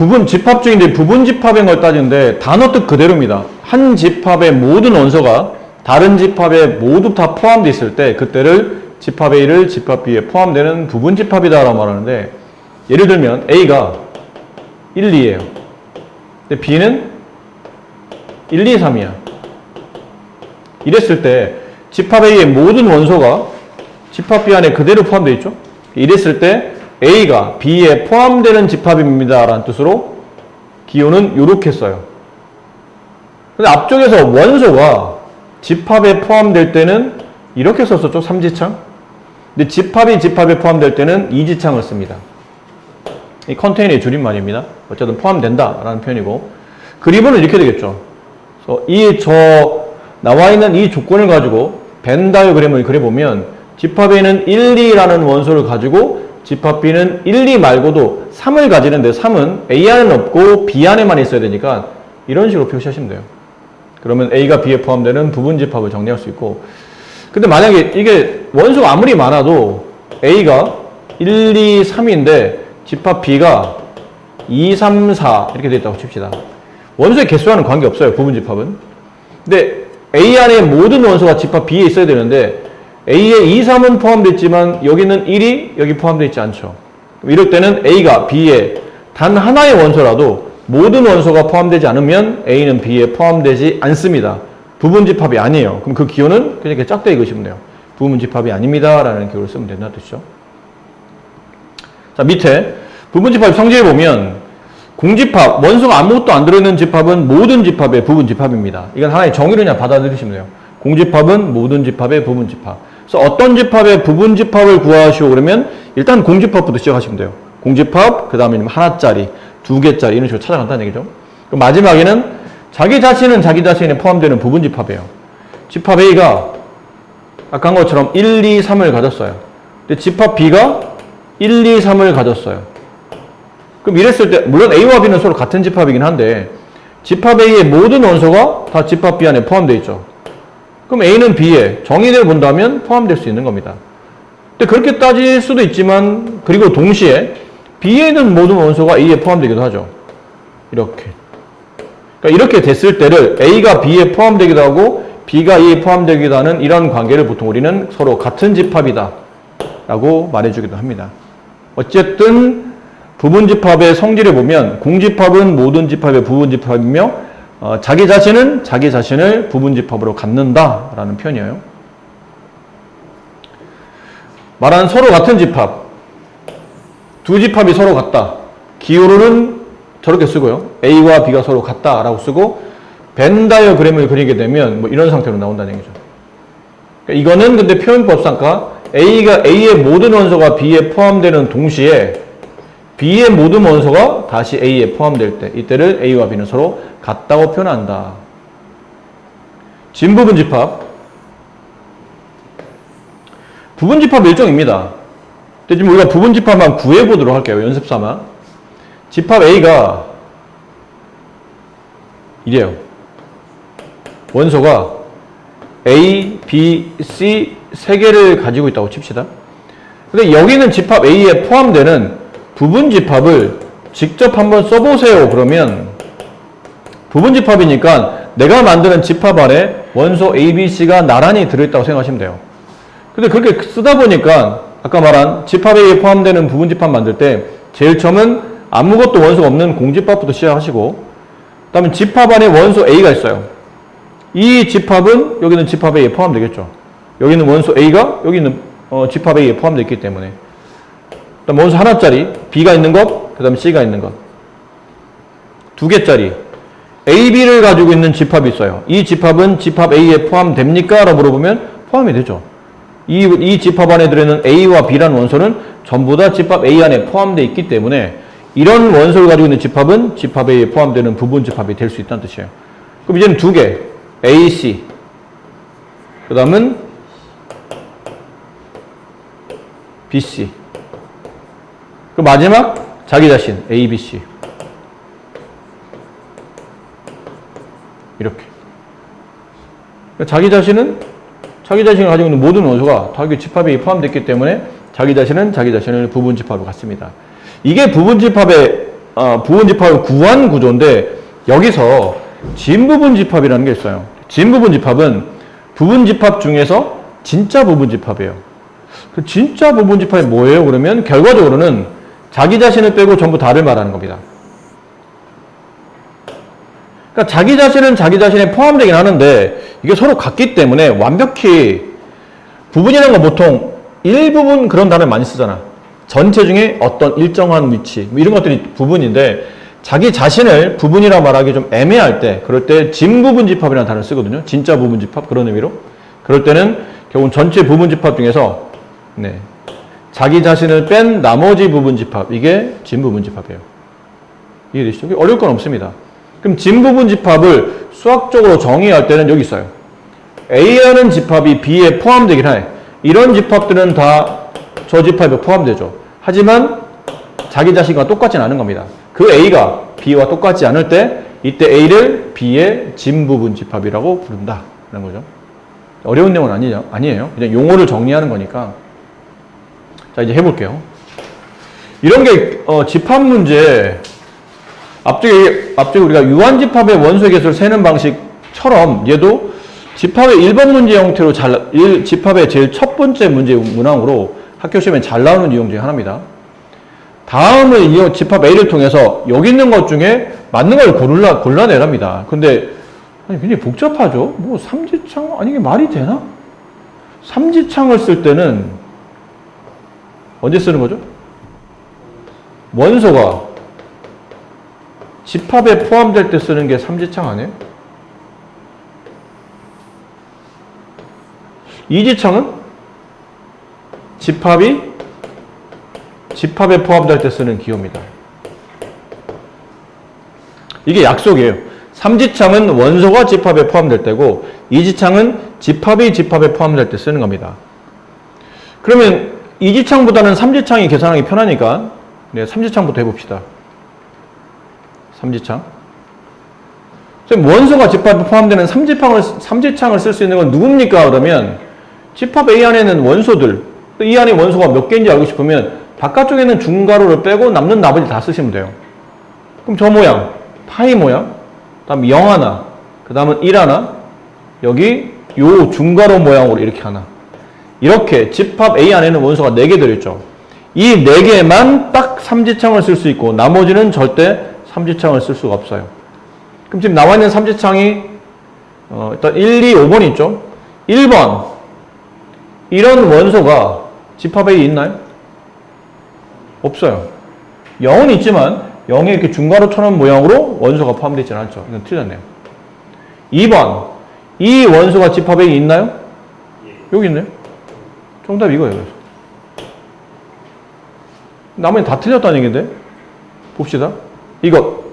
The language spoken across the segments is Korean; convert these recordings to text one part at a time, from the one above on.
부분 집합 중인데 부분 집합인 걸 따지는데 단어 뜻 그대로입니다. 한 집합의 모든 원소가 다른 집합에 모두 다 포함되어 있을 때 그때를 집합 A를 집합 B에 포함되는 부분 집합이다라고 말하는데, 예를 들면 A가 1, 2예요. 근데 B는 1, 2, 3이야. 이랬을 때 집합 A의 모든 원소가 집합 B 안에 그대로 포함되어 있죠. 이랬을 때 A가 B에 포함되는 집합입니다 라는 뜻으로 기호는 이렇게 써요. 근데 앞쪽에서 원소가 집합에 포함될 때는 이렇게 썼었죠. 3지창. 근데 집합이 집합에 포함될 때는 2지창을 씁니다. 이 컨테이너의 줄임말입니다. 어쨌든 포함된다 라는 표현이고, 그림은 이렇게 되겠죠. 그래서 나와 있는 이 조건을 가지고 벤 다이어그램을 그려보면 집합 A는 1, 2라는 원소를 가지고 집합 B는 1, 2 말고도 3을 가지는데 3은 A 안에는 없고 B 안에만 있어야 되니까 이런 식으로 표시하시면 돼요. 그러면 A가 B에 포함되는 부분 집합을 정리할 수 있고, 근데 만약에 이게 원소가 아무리 많아도 A가 1, 2, 3인데 집합 B가 2, 3, 4 이렇게 되어 있다고 칩시다. 원소의 개수와는 관계없어요, 부분 집합은. 근데 A 안에 모든 원소가 집합 B에 있어야 되는데 A에 2, 3은 포함되어 있지만 여기는 1이 여기 포함되어 있지 않죠. 이럴 때는 A가 B에 단 하나의 원소라도 모든 원소가 포함되지 않으면 A는 B에 포함되지 않습니다. 부분 집합이 아니에요. 그럼 그 기호는 그냥 이렇게 짝대 읽으시면 돼요. 부분 집합이 아닙니다 라는 기호를 쓰면 된다는 뜻이죠. 자, 밑에 부분 집합 성질을 보면 공집합, 원소가 아무것도 안 들어있는 집합은 모든 집합의 부분 집합입니다. 이건 하나의 정의를 그냥 받아들이시면 돼요. 공집합은 모든 집합의 부분 집합. 그래서 어떤 집합의 부분 집합을 구하시오 그러면 일단 공집합부터 시작하시면 돼요. 공집합, 그 다음에 하나짜리, 두 개짜리 이런 식으로 찾아간다는 얘기죠. 그럼 마지막에는 자기 자신은 자기 자신에 포함되는 부분 집합이에요. 집합 A가 아까 한 것처럼 1, 2, 3을 가졌어요. 근데 집합 B가 1, 2, 3을 가졌어요. 그럼 이랬을 때 물론 A와 B는 서로 같은 집합이긴 한데 집합 A의 모든 원소가 다 집합 B 안에 포함되어 있죠. 그럼 A는 B에 정의를 본다면 포함될 수 있는 겁니다. 근데 그렇게 따질 수도 있지만, 그리고 동시에 B에 있는 모든 원소가 A에 포함되기도 하죠. 이렇게. 그러니까 이렇게 됐을 때를 A가 B에 포함되기도 하고 B가 A에 포함되기도 하는 이런 관계를 보통 우리는 서로 같은 집합이다 라고 말해주기도 합니다. 어쨌든 부분 집합의 성질을 보면 공집합은 모든 집합의 부분 집합이며 자기 자신은 자기 자신을 부분 집합으로 갖는다 라는 표현이에요. 말한 서로 같은 집합, 두 집합이 서로 같다. 기호로는 저렇게 쓰고요. A와 B가 서로 같다 라고 쓰고, 벤 다이어그램을 그리게 되면 뭐 이런 상태로 나온다는 얘기죠. 그러니까 이거는 근데 표현법상 A가 A의 모든 원소가 B에 포함되는 동시에 B의 모든 원소가 다시 A에 포함될 때, 이때를 A와 B는 서로 같다고 표현한다. 진부분 집합. 부분 집합 일종입니다. 근데 지금 우리가 부분 집합만 구해보도록 할게요. 연습 삼아. 집합 A가 이래요. 원소가 A, B, C 세 개를 가지고 있다고 칩시다. 근데 여기는 집합 A에 포함되는 부분 집합을 직접 한번 써보세요. 그러면 부분 집합이니까 내가 만드는 집합 안에 원소 A, B, C가 나란히 들어있다고 생각하시면 돼요. 근데 그렇게 쓰다 보니까 아까 말한 집합 A에 포함되는 부분 집합 만들 때 제일 처음은 아무것도 원소가 없는 공집합부터 시작하시고, 그 다음에 집합 안에 원소 A가 있어요. 이 집합은 여기는 집합 A에 포함되겠죠. 여기는 원소 A가 여기는 집합 A에 포함되어 있기 때문에. 그다음 원소 하나짜리 B가 있는 것, 그 다음에 C가 있는 것. 두 개짜리 A, B를 가지고 있는 집합이 있어요. 이 집합은 집합 A에 포함됩니까? 라고 물어보면 포함이 되죠. 이 집합 안에 들어있는 A와 B라는 원소는 전부 다 집합 A 안에 포함되어 있기 때문에 이런 원소를 가지고 있는 집합은 집합 A에 포함되는 부분 집합이 될 수 있다는 뜻이에요. 그럼 이제는 두 개, A, C. 그 다음은 B, C. 그 마지막 자기 자신, A, B, C. 이렇게. 자기 자신은 자기 자신을 가지고 있는 모든 원소가 다 집합에 포함됐기 때문에 자기 자신은 자기 자신을 부분 집합으로 갖습니다. 이게 부분 집합의 부분집합을 구한 구조인데 여기서 진부분집합이라는 게 있어요. 진부분집합은 부분집합 중에서 진짜 부분집합이에요. 그 진짜 부분집합이 뭐예요? 그러면 결과적으로는 자기 자신을 빼고 전부 다를 말하는 겁니다. 그러니까 자기 자신은 자기 자신에 포함되긴 하는데 이게 서로 같기 때문에 완벽히 부분이라는 건 보통 일부분 그런 단어를 많이 쓰잖아. 전체 중에 어떤 일정한 위치 뭐 이런 것들이 부분인데 자기 자신을 부분이라 말하기 좀 애매할 때 그럴 때 진부분집합이라는 단어를 쓰거든요. 진짜 부분집합 그런 의미로. 그럴 때는 결국 전체 부분집합 중에서 자기 자신을 뺀 나머지 부분집합 이게 진부분집합이에요. 이해되시죠? 어려울 건 없습니다. 그럼 진부분집합을 수학적으로 정의할 때는 여기 있어요. A라는 집합이 B에 포함되긴 해. 이런 집합들은 다 저 집합에 포함되죠. 하지만 자기 자신과 똑같지는 않은 겁니다. 그 A가 B와 똑같지 않을 때 이때 A를 B의 진부분집합이라고 부른다. 라는 거죠. 어려운 내용은 아니에요. 그냥 용어를 정리하는 거니까. 자, 이제 해볼게요. 이런 게 집합 문제 앞쪽에 우리가 유한집합의 원소의 개수를 세는 방식처럼 얘도 집합의 1번 문제 형태로 집합의 제일 첫 번째 문제 문항으로 학교 시험에 잘 나오는 유형 중에 하나입니다. 다음은 이 집합 A를 통해서 여기 있는 것 중에 맞는 걸 골라내랍니다. 근데 아니 굉장히 복잡하죠. 뭐 삼지창 아니 이게 말이 되나? 삼지창을 쓸 때는 언제 쓰는 거죠? 원소가 집합에 포함될 때 쓰는 게 삼지창 아니에요? 이지창은 집합에 포함될 때 쓰는 기호입니다. 이게 약속이에요. 삼지창은 원소가 집합에 포함될 때고 이지창은 집합이 집합에 포함될 때 쓰는 겁니다. 그러면 이지창보다는 삼지창이 계산하기 편하니까 삼지창부터 해봅시다. 삼지창. 원소가 집합에 포함되는 삼지창을 쓸 수 있는 건 누굽니까? 그러면 집합 A 안에는 원소들, 이 안에 원소가 몇 개인지 알고 싶으면 바깥쪽에 있는 중괄호를 빼고 남는 나머지 다 쓰시면 돼요. 그럼 저 모양, 파이 모양, 그 다음 0 하나, 그 다음은 1 하나, 여기 요 중괄호 모양으로 이렇게 하나. 이렇게 집합 A 안에는 원소가 4개 들어있죠. 이 4개만 딱 삼지창을 쓸 수 있고 나머지는 절대 삼지창을 쓸 수가 없어요. 그럼 지금 나와 있는 삼지창이 일단 1, 2, 5번 있죠. 1번 이런 원소가 집합 A에 있나요? 없어요. 0은 있지만 0에 이렇게 중괄호처럼 모양으로 원소가 포함되어 있지 않죠. 이건 틀렸네요. 2번 이 원소가 집합 A에 있나요? 여기 있네요. 정답 이거예요. 그래서. 나머지 다 틀렸다는 얘기인데 봅시다. 이거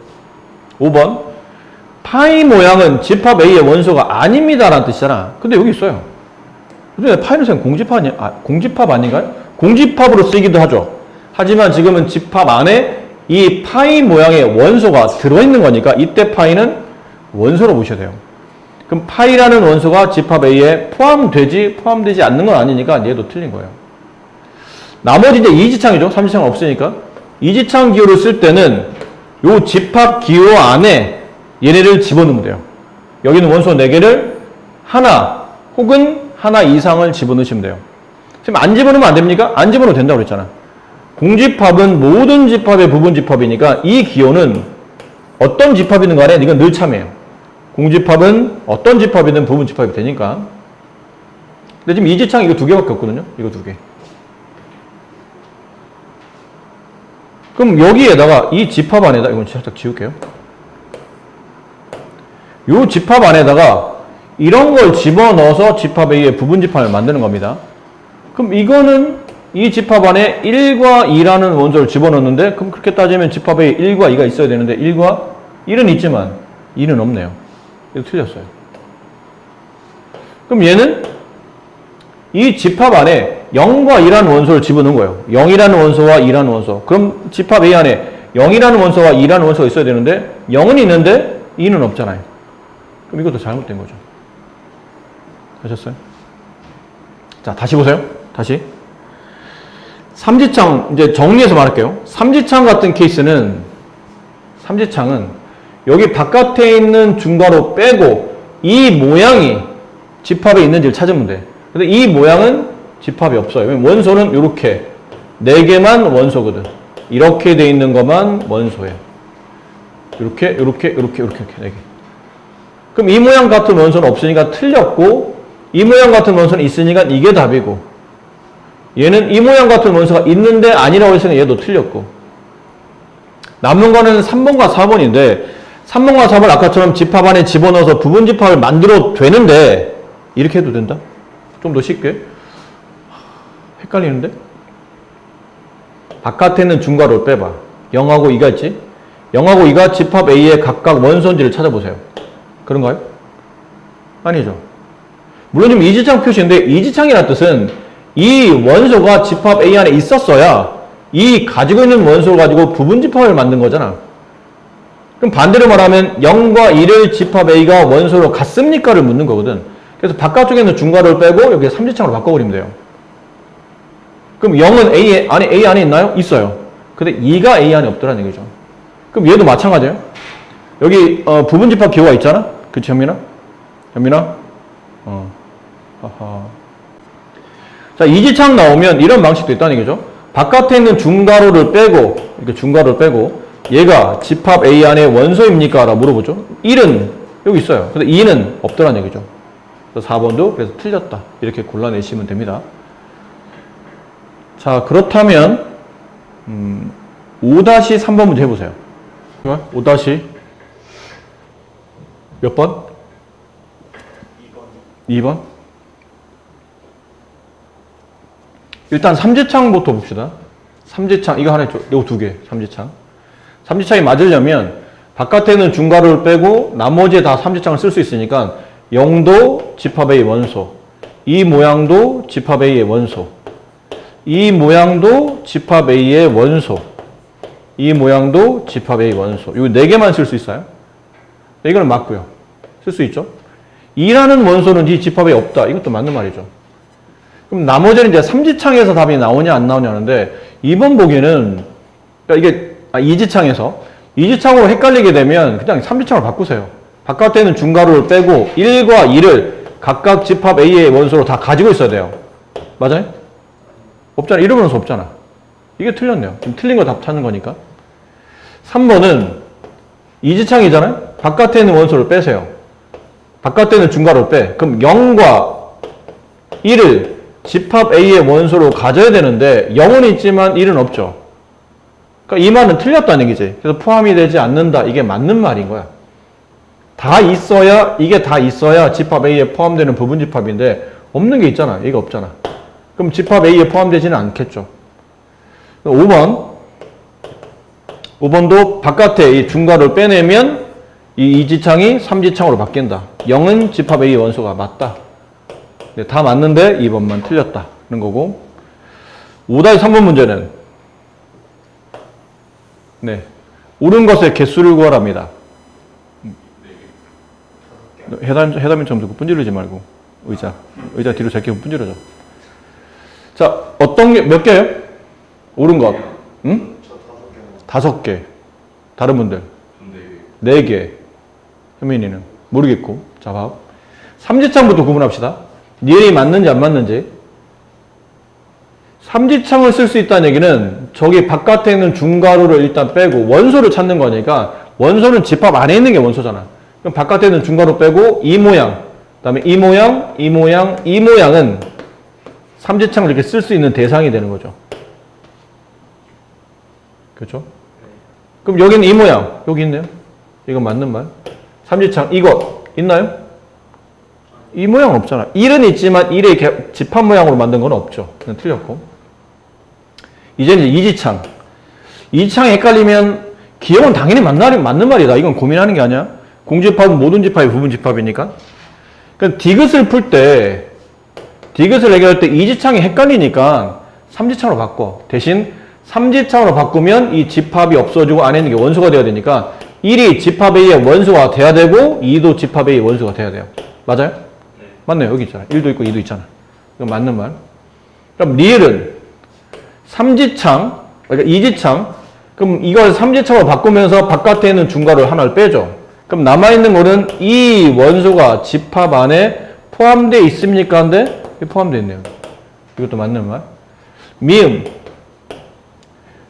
5번 파이 모양은 집합 A의 원소가 아닙니다 라는 뜻이잖아. 근데 여기 있어요. 근데 파이는 그냥 공집합 아닌가요? 공집합으로 쓰기도 하죠. 하지만 지금은 집합 안에 이 파이 모양의 원소가 들어있는 거니까 이때 파이는 원소로 보셔야 돼요. 그럼 파이라는 원소가 집합 A에 포함되지 않는 건 아니니까 얘도 틀린 거예요. 나머지 이제 이지창이죠. 삼지창은 없으니까. 이지창 기호를 쓸 때는 요 집합 기호 안에 얘네를 집어넣으면 돼요. 여기 있는 원소 4개를 하나 혹은 하나 이상을 집어넣으시면 돼요. 지금 안 집어넣으면 안 됩니까? 안 집어넣어도 된다고 그랬잖아. 공집합은 모든 집합의 부분집합이니까 이 기호는 어떤 집합이든 간에 이건 늘 참여해요. 공집합은 어떤 집합이든 부분집합이 되니까. 근데 지금 이지창 이거 2개밖에 없거든요. 이거 2개. 그럼 여기에다가 이 집합 안에다 이건 살짝 지울게요. 이 집합 안에다가 이런 걸 집어넣어서 집합 A의 부분집합을 만드는 겁니다. 그럼 이거는 이 집합 안에 1과 2라는 원소를 집어넣는데 그럼 그렇게 따지면 집합 A에 1과 2가 있어야 되는데 1과 1은 있지만 2는 없네요. 이거 틀렸어요. 그럼 얘는 이 집합 안에 0과 2라는 원소를 집어넣은 거예요. 0이라는 원소와 2라는 원소. 그럼 집합 A 안에 0이라는 원소와 2라는 원소가 있어야 되는데 0은 있는데 2는 없잖아요. 그럼 이것도 잘못된 거죠. 하셨어요? 자, 다시 보세요. 다시. 삼지창, 이제 정리해서 말할게요. 삼지창 같은 케이스는 삼지창은 여기 바깥에 있는 중괄호 빼고 이 모양이 집합에 있는지를 찾으면 돼. 근데 이 모양은 집합이 없어요. 원소는 이렇게 4개만 원소거든. 이렇게 돼 있는 것만 원소예요. 이렇게 4개. 그럼 이 모양 같은 원소는 없으니까 틀렸고, 이 모양 같은 원소는 있으니까 이게 답이고, 얘는 이 모양 같은 원소가 있는데 아니라고 했으니까 얘도 틀렸고. 남는 거는 3번과 4번인데 3번과 4번 아까처럼 집합 안에 집어넣어서 부분 집합을 만들어도 되는데 이렇게 해도 된다? 좀 더 쉽게. 헷갈리는데? 바깥에 있는 중괄호를 빼봐. 0하고 2가 있지? 0하고 2가 집합 A의 각각 원소인지를 찾아보세요. 그런가요? 아니죠. 물론 지금 이지창 표시인데 이지창이라는 뜻은 이 원소가 집합 A 안에 있었어야 이 가지고 있는 원소를 가지고 부분 집합을 만든 거잖아. 그럼 반대로 말하면 0과 2를 집합 A가 원소로 같습니까를 묻는 거거든. 그래서 바깥쪽에 있는 중괄호를 빼고 여기 삼지창으로 바꿔버리면 돼요. 그럼 0은 A 안에 있나요? 있어요. 근데 2가 A 안에 없더라는 얘기죠. 그럼 얘도 마찬가지예요. 여기 부분 집합 기호가 있잖아. 그치, 현민아? 하하. 자, 이지창 나오면 이런 방식도 있다는 얘기죠. 바깥에 있는 중괄호를 빼고, 이렇게 중괄호를 빼고, 얘가 집합 A 안에 원소입니까? 라고 물어보죠. 1은 여기 있어요. 근데 2는 없더라는 얘기죠. 그래서 4번도 그래서 틀렸다. 이렇게 골라내시면 됩니다. 자, 그렇다면 5-3번 문제 해보세요. 5- 몇 번? 2번. 일단 삼지창부터 봅시다. 삼지창 이거 하나 있죠. 이거 2개. 삼지창이 맞으려면 바깥에는 중괄호를 빼고 나머지에 다 삼지창을 쓸 수 있으니까 0도 집합 A 원소, 이 모양도 집합 A의 원소, 이 모양도 집합 A의 원소, 이 모양도 집합 A 원소. 이거 4개만 쓸 수 있어요. 이거는 맞고요. 쓸 수 있죠. 2라는 원소는 이 집합에 없다. 이것도 맞는 말이죠. 그럼 나머지는 이제 삼지창에서 답이 나오냐 안 나오냐 하는데 2번 보기에는 그러니까 이게 이지창으로 헷갈리게 되면 그냥 삼지창으로 바꾸세요. 바깥에는 중괄호를 빼고 1과 2를 각각 집합 A의 원소로 다 가지고 있어야 돼요. 맞아요? 없잖아. 이런 원소 없잖아. 이게 틀렸네요. 지금 틀린 거 답 찾는 거니까. 3번은 이지창이잖아요. 바깥에 있는 원소를 빼세요. 바깥에 있는 중괄호를 빼. 그럼 0과 1을 집합 A의 원소로 가져야 되는데 0은 있지만 1은 없죠. 그러니까 이 말은 틀렸다는 얘기지. 그래서 포함이 되지 않는다. 이게 맞는 말인 거야. 이게 다 있어야 집합 A에 포함되는 부분 집합인데 없는 게 있잖아. 이게 없잖아. 그럼 집합 A에 포함되지는 않겠죠. 5번도 바깥에 이 중괄호를 빼내면 이 이지창이 삼지창으로 바뀐다. 0은 집합 A의 원소가 맞다. 네, 다 맞는데 2번만 틀렸다는 거고. 5-3번 문제는 네, 옳은 것의 개수를 구하랍니다. 해담인처럼 듣고 분지르지 말고 의자 뒤로 제끼고 분지르죠. 자, 어떤 게 몇 개예요? 옳은 것. 응? 5개. 다른 분들? 4개. 현민이는 모르겠고. 자, 봐. 삼지창부터 구분합시다. 니엘이 맞는지 안 맞는지. 삼지창을 쓸 수 있다는 얘기는 저기 바깥에 있는 중괄호를 일단 빼고 원소를 찾는 거니까 원소는 집합 안에 있는 게 원소잖아. 그럼 바깥에 있는 중괄호 빼고 이 모양, 그 다음에 이 모양은 삼지창을 이렇게 쓸 수 있는 대상이 되는 거죠. 그렇죠? 그럼 여기는 이 모양, 여기 있네요. 이거 맞는 말. 삼지창, 이거 있나요? 이 모양은 없잖아. 1은 있지만 1의 집합 모양으로 만든 건 없죠. 그냥 틀렸고. 이제 이지창. 이지창이 헷갈리면 기억은 당연히 맞는 말이다. 이건 고민하는 게 아니야. 공집합은 모든 집합이 부분 집합이니까. 그러니까 디귿을 해결할 때 이지창이 헷갈리니까 삼지창으로 바꿔. 대신 삼지창으로 바꾸면 이 집합이 없어지고 안에 있는 게 원소가 돼야 되니까 1이 집합 A의 원소가 돼야 되고 2도 집합 A의 원소가 돼야 돼요. 맞아요? 네. 맞네요. 여기 있잖아. 1도 있고 2도 있잖아. 이건 맞는 말. 그럼 리을은 삼지창, 그러니까 이지창, 그럼 이걸 삼지차로 바꾸면서 바깥에 있는 중괄호를 하나를 빼죠. 그럼 남아있는 거는 이 원소가 집합 안에 포함되어 있습니까? 한데 포함되어 있네요. 이것도 맞는 말. 미음.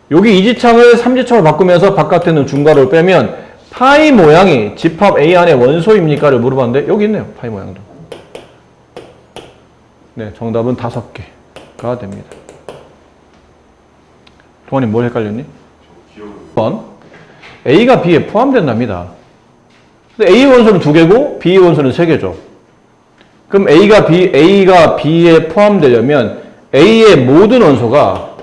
여기 이지창을 삼지창으로 바꾸면서 바깥에 있는 중괄호를 빼면 파이 모양이 집합 A 안에 원소입니까?를 물어봤는데 여기 있네요. 파이 모양도. 네, 정답은 5개가 됩니다. 동환이 뭘 헷갈렸니? 1번 A가 B에 포함된답니다. 근데 A 원소는 2개고 B 원소는 3개죠. 그럼 A가 B에 포함되려면 A의 모든 원소가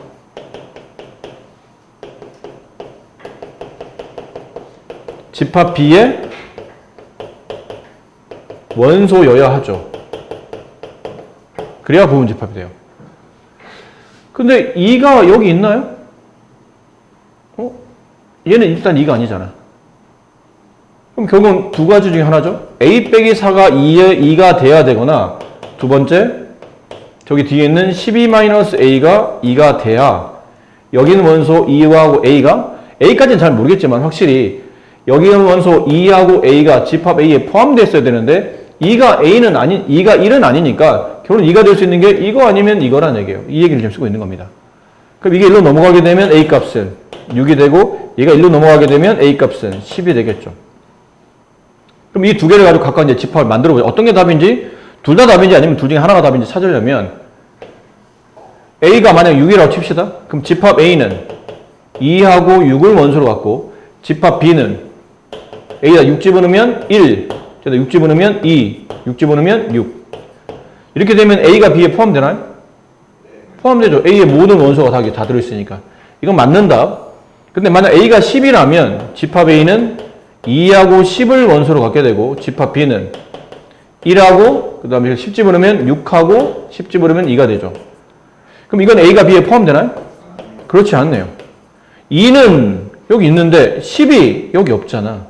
집합 B의 원소여야 하죠. 그래야 부분 집합이 돼요. 근데 2가 여기 있나요? 얘는 일단 2가 아니잖아. 그럼 결국은 두 가지 중에 하나죠. A 빼기 4가 2가 돼야 되거나 두 번째 저기 뒤에 있는 12-A가 2가 돼야 여기 있는 원소 2하고 A까지는 잘 모르겠지만 확실히 여기 있는 원소 2하고 A가 집합 A에 포함됐어야 되는데 2가 1은 아니니까 결국은 2가 될 수 있는 게 이거 아니면 이거라는 얘기예요. 이 얘기를 지금 쓰고 있는 겁니다. 그럼 이게 1로 넘어가게 되면 A 값은 6이 되고 얘가 1로 넘어가게 되면 A 값은 10이 되겠죠. 그럼 이 두 개를 가지고 각각 이제 집합을 만들어 보죠. 어떤 게 답인지, 둘 다 답인지 아니면 둘 중에 하나가 답인지 찾으려면 A가 만약 6이라고 칩시다. 그럼 집합 A는 2하고 6을 원소로 갖고 집합 B는 A에다 6 집어넣으면 1, 6 집어넣으면 2, 6 집어넣으면 6. 이렇게 되면 A가 B에 포함되나요? 포함되죠. A의 모든 원소가 다 들어있으니까. 이건 맞는 답. 근데 만약 A가 10이라면 집합 A는 2하고 10을 원소로 갖게 되고 집합 B는 1하고 그 다음에 10 집어넣으면 6하고 10 집어넣으면 2가 되죠. 그럼 이건 A가 B에 포함되나요? 그렇지 않네요. 2는 여기 있는데 10이 여기 없잖아.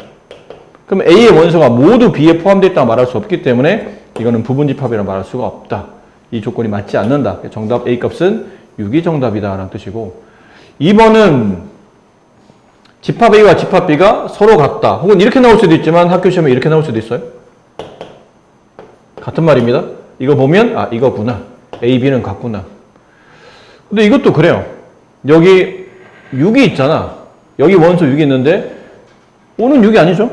그럼 A의 원소가 모두 B에 포함되어 있다고 말할 수 없기 때문에 이거는 부분집합이라고 말할 수가 없다. 이 조건이 맞지 않는다. 정답 A값은 6이 정답이다 라는 뜻이고 2번은 집합 A와 집합 B가 서로 같다. 혹은 이렇게 나올 수도 있지만 학교 시험에 이렇게 나올 수도 있어요. 같은 말입니다. 이거 보면 아 이거구나. A, B는 같구나. 근데 이것도 그래요. 여기 6이 있잖아. 여기 원소 6이 있는데 5는 6이 아니죠.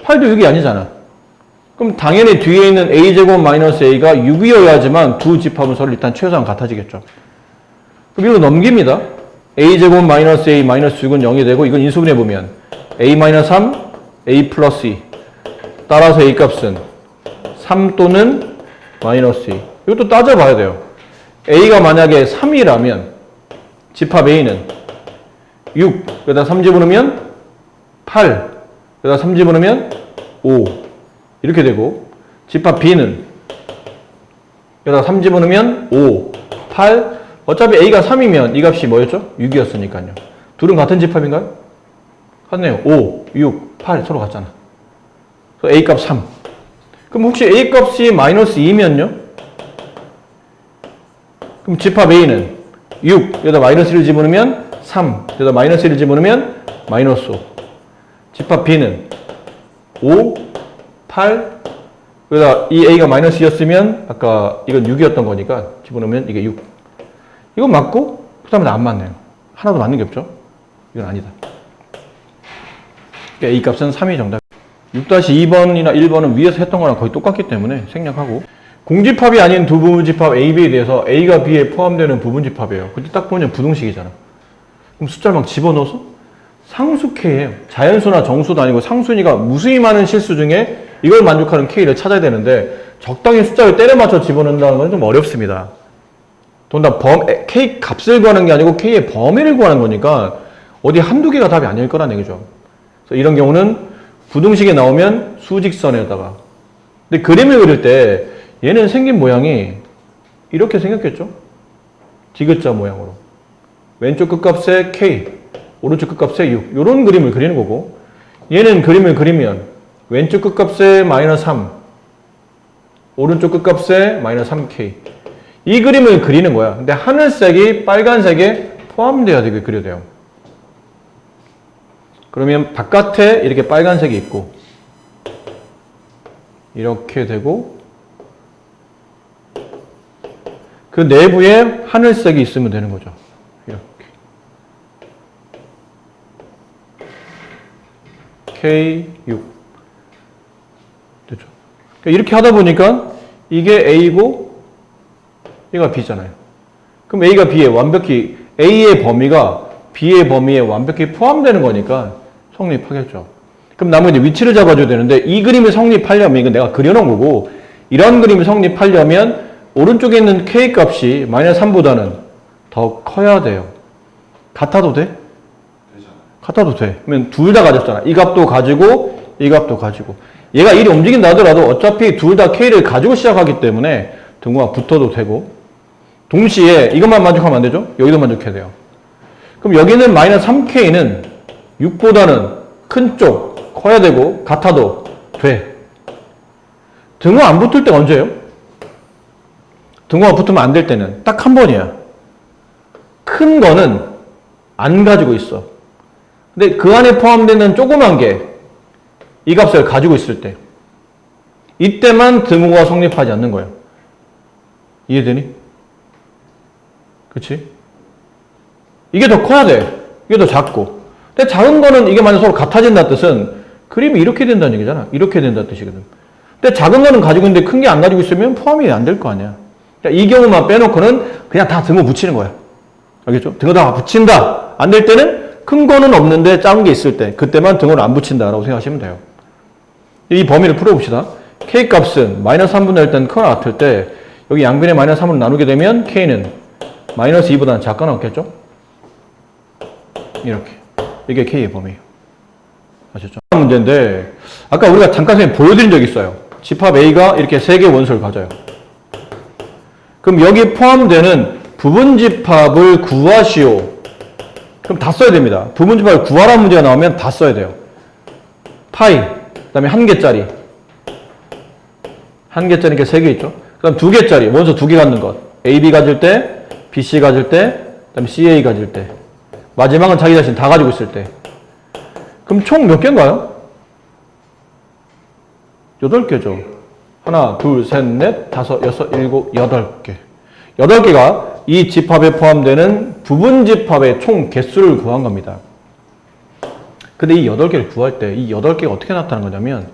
8도 6이 아니잖아. 그럼 당연히 뒤에 있는 A제곱 마이너스 A가 6이어야지만 두 집합은 서로 일단 최소한 같아지겠죠. 그럼 이거 넘깁니다. A제곱 마이너스 A 마이너스 6은 0이 되고 이건 인수분해보면 A 마이너스 3, A 플러스 2 따라서 A 값은 3 또는 마이너스 2 이것도 따져봐야 돼요. A가 만약에 3이라면 집합 A는 6 여기다 3 집어넣으면 8 여기다 3 집어넣으면 5 이렇게 되고 집합 B는 여기다 3 집어넣으면 5 8 어차피 A가 3이면 이 값이 뭐였죠? 6이었으니까요. 둘은 같은 집합인가요? 같네요. 5, 6, 8 서로 같잖아. 그래서 A 값 3. 그럼 혹시 A 값이 마이너스 2면요? 그럼 집합 A는 6, 여기다 마이너스 1을 집어넣으면 3, 여기다 마이너스 1을 집어넣으면 마이너스 5. 집합 B는 5, 8, 여기다 이 A가 마이너스 2였으면 아까 이건 6이었던 거니까 집어넣으면 이게 6. 이건 맞고 그 다음에 안 맞네요. 하나도 맞는 게 없죠? 이건 아니다. 그러니까 A 값은 3이 정답. 6-2번이나 1번은 위에서 했던 거랑 거의 똑같기 때문에 생략하고 공집합이 아닌 두 부분집합 A, B에 대해서 A가 B에 포함되는 부분집합이에요. 그때 딱 보면 부등식이잖아. 그럼 숫자를 막 집어넣어서 상수 K예요. 자연수나 정수도 아니고 상수니까 무수히 많은 실수 중에 이걸 만족하는 K를 찾아야 되는데 적당히 숫자를 때려 맞춰 집어넣는다는 건 좀 어렵습니다. 더군다나 K 값을 구하는 게 아니고 K의 범위를 구하는 거니까 어디 한두 개가 답이 아닐 거란 얘기죠. 그래서 이런 경우는 부등식에 나오면 수직선에다가 근데 그림을 그릴 때 얘는 생긴 모양이 이렇게 생겼겠죠? 디귿자 모양으로 왼쪽 끝값에 K 오른쪽 끝값에 6 이런 그림을 그리는 거고 얘는 그림을 그리면 왼쪽 끝값에 마이너스 3 오른쪽 끝값에 마이너스 3K 이 그림을 그리는 거야. 근데 하늘색이 빨간색에 포함되어야 되게 그려야 돼요. 그러면 바깥에 이렇게 빨간색이 있고 이렇게 되고 그 내부에 하늘색이 있으면 되는 거죠. 이렇게. K6. 됐죠? 이렇게 하다 보니까 이게 A고 얘가 B잖아요. 그럼 A가 B에 완벽히 A의 범위가 B의 범위에 완벽히 포함되는 거니까 성립하겠죠. 그럼 나머지 위치를 잡아줘야 되는데 이 그림이 성립하려면 이건 내가 그려놓은 거고 이런 그림이 성립하려면 오른쪽에 있는 K 값이 마이너스 3보다는 더 커야 돼요. 같아도 돼? 같아도 돼. 그러면 둘 다 가졌잖아. 이 값도 가지고 이 값도 가지고 얘가 일이 움직인다 하더라도 어차피 둘 다 K를 가지고 시작하기 때문에 등호가 붙어도 되고 동시에 이것만 만족하면 안 되죠? 여기도 만족해야 돼요. 그럼 여기는 마이너스 3K는 6보다는 큰 쪽 커야 되고 같아도 돼. 등호 안 붙을 때 언제예요? 등호가 붙으면 안 될 때는 딱 한 번이야. 큰 거는 안 가지고 있어. 근데 그 안에 포함되는 조그만 게 이 값을 가지고 있을 때 이때만 등호가 성립하지 않는 거예요. 이해되니? 그치? 이게 더 커야 돼. 이게 더 작고. 근데 작은 거는 이게 만약 서로 같아진다는 뜻은 그림이 이렇게 된다는 얘기잖아. 이렇게 된다는 뜻이거든. 근데 작은 거는 가지고 있는데 큰 게 안 가지고 있으면 포함이 안 될 거 아니야. 그러니까 이 경우만 빼놓고는 그냥 다 등호 붙이는 거야. 알겠죠? 등호 다 붙인다. 안 될 때는 큰 거는 없는데 작은 게 있을 때 그때만 등호를 안 붙인다라고 생각하시면 돼요. 이 범위를 풀어봅시다. K 값은 마이너스 3분의 1 땐 크거나 같을 때 여기 양변에 마이너스 3으로 나누게 되면 K는 마이너스 2보다는 작거나 같겠죠? 이렇게. 이게 K의 범위예요. 아셨죠? 문제인데 아까 우리가 잠깐 전에 보여드린 적이 있어요. 집합 A가 이렇게 3개의 원소를 가져요. 그럼 여기 포함되는 부분집합을 구하시오. 그럼 다 써야 됩니다. 부분집합을 구하라는 문제가 나오면 다 써야 돼요. 파이, 그 다음에 1개짜리. 1개짜리 이렇게 3개 있죠. 그 다음 2개짜리, 원소 2개 갖는 것. AB 가질 때, BC 가질 때, 그 다음에 CA 가질 때. 마지막은 자기 자신 다 가지고 있을 때. 그럼 총 몇 개인가요? 8개죠. 하나, 둘, 셋, 넷, 다섯, 여섯, 일곱, 8개. 8개가 이 집합에 포함되는 부분 집합의 총 개수를 구한 겁니다. 근데 이 8개를 구할 때 이 8개가 어떻게 나타나는 거냐면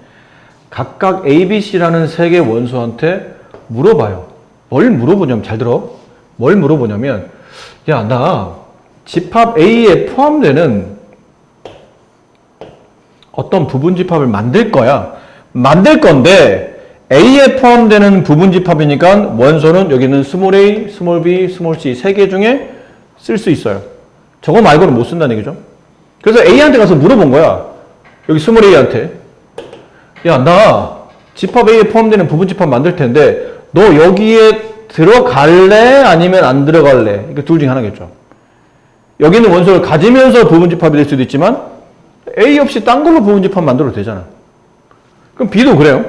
각각 A, B, C라는 3개 원소한테 물어봐요. 뭘 물어보냐면 잘 들어. 뭘 물어보냐면 야, 나 집합 A에 포함되는 어떤 부분 집합을 만들 거야. 만들 건데 A에 포함되는 부분 집합이니까 원소는 여기는 스몰 a, 스몰 b, 스몰 c 3개 중에 쓸 수 있어요. 저거 말고는 못 쓴다는 얘기죠. 그래서 A한테 가서 물어본 거야. 여기 스몰 a한테. 야, 나 집합 A에 포함되는 부분 집합 만들 텐데 너 여기에 들어갈래? 아니면 안 들어갈래? 이거 둘 중에 하나겠죠. 여기 있는 원소를 가지면서 부분 집합이 될 수도 있지만 A 없이 딴 걸로 부분 집합 만들어도 되잖아. 그럼 B도 그래요.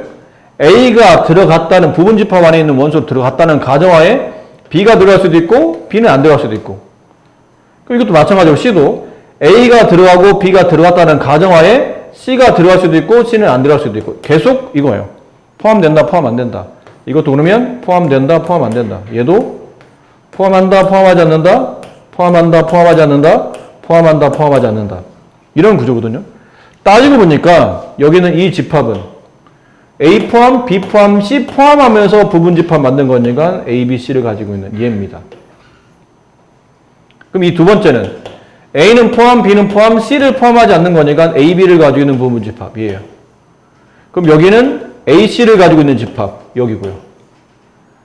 A가 들어갔다는 부분 집합 안에 있는 원소 들어갔다는 가정하에 B가 들어갈 수도 있고 B는 안 들어갈 수도 있고. 그럼 이것도 마찬가지로 C도 A가 들어가고 B가 들어갔다는 가정하에 C가 들어갈 수도 있고 C는 안 들어갈 수도 있고. 계속 이거예요. 포함된다, 포함 안 된다. 이것도 그러면 포함된다, 포함 안 된다. 얘도 포함한다, 포함하지 않는다. 포함한다, 포함하지 않는다. 포함한다, 포함하지 않는다. 이런 구조거든요. 따지고 보니까 여기는 이 집합은 A 포함, B 포함, C 포함하면서 부분 집합 만든 거니까 A, B, C를 가지고 있는 얘입니다. 그럼 이 두 번째는 A는 포함, B는 포함, C를 포함하지 않는 거니까 A, B를 가지고 있는 부분 집합이에요. 그럼 여기는 A, C를 가지고 있는 집합 여기고요.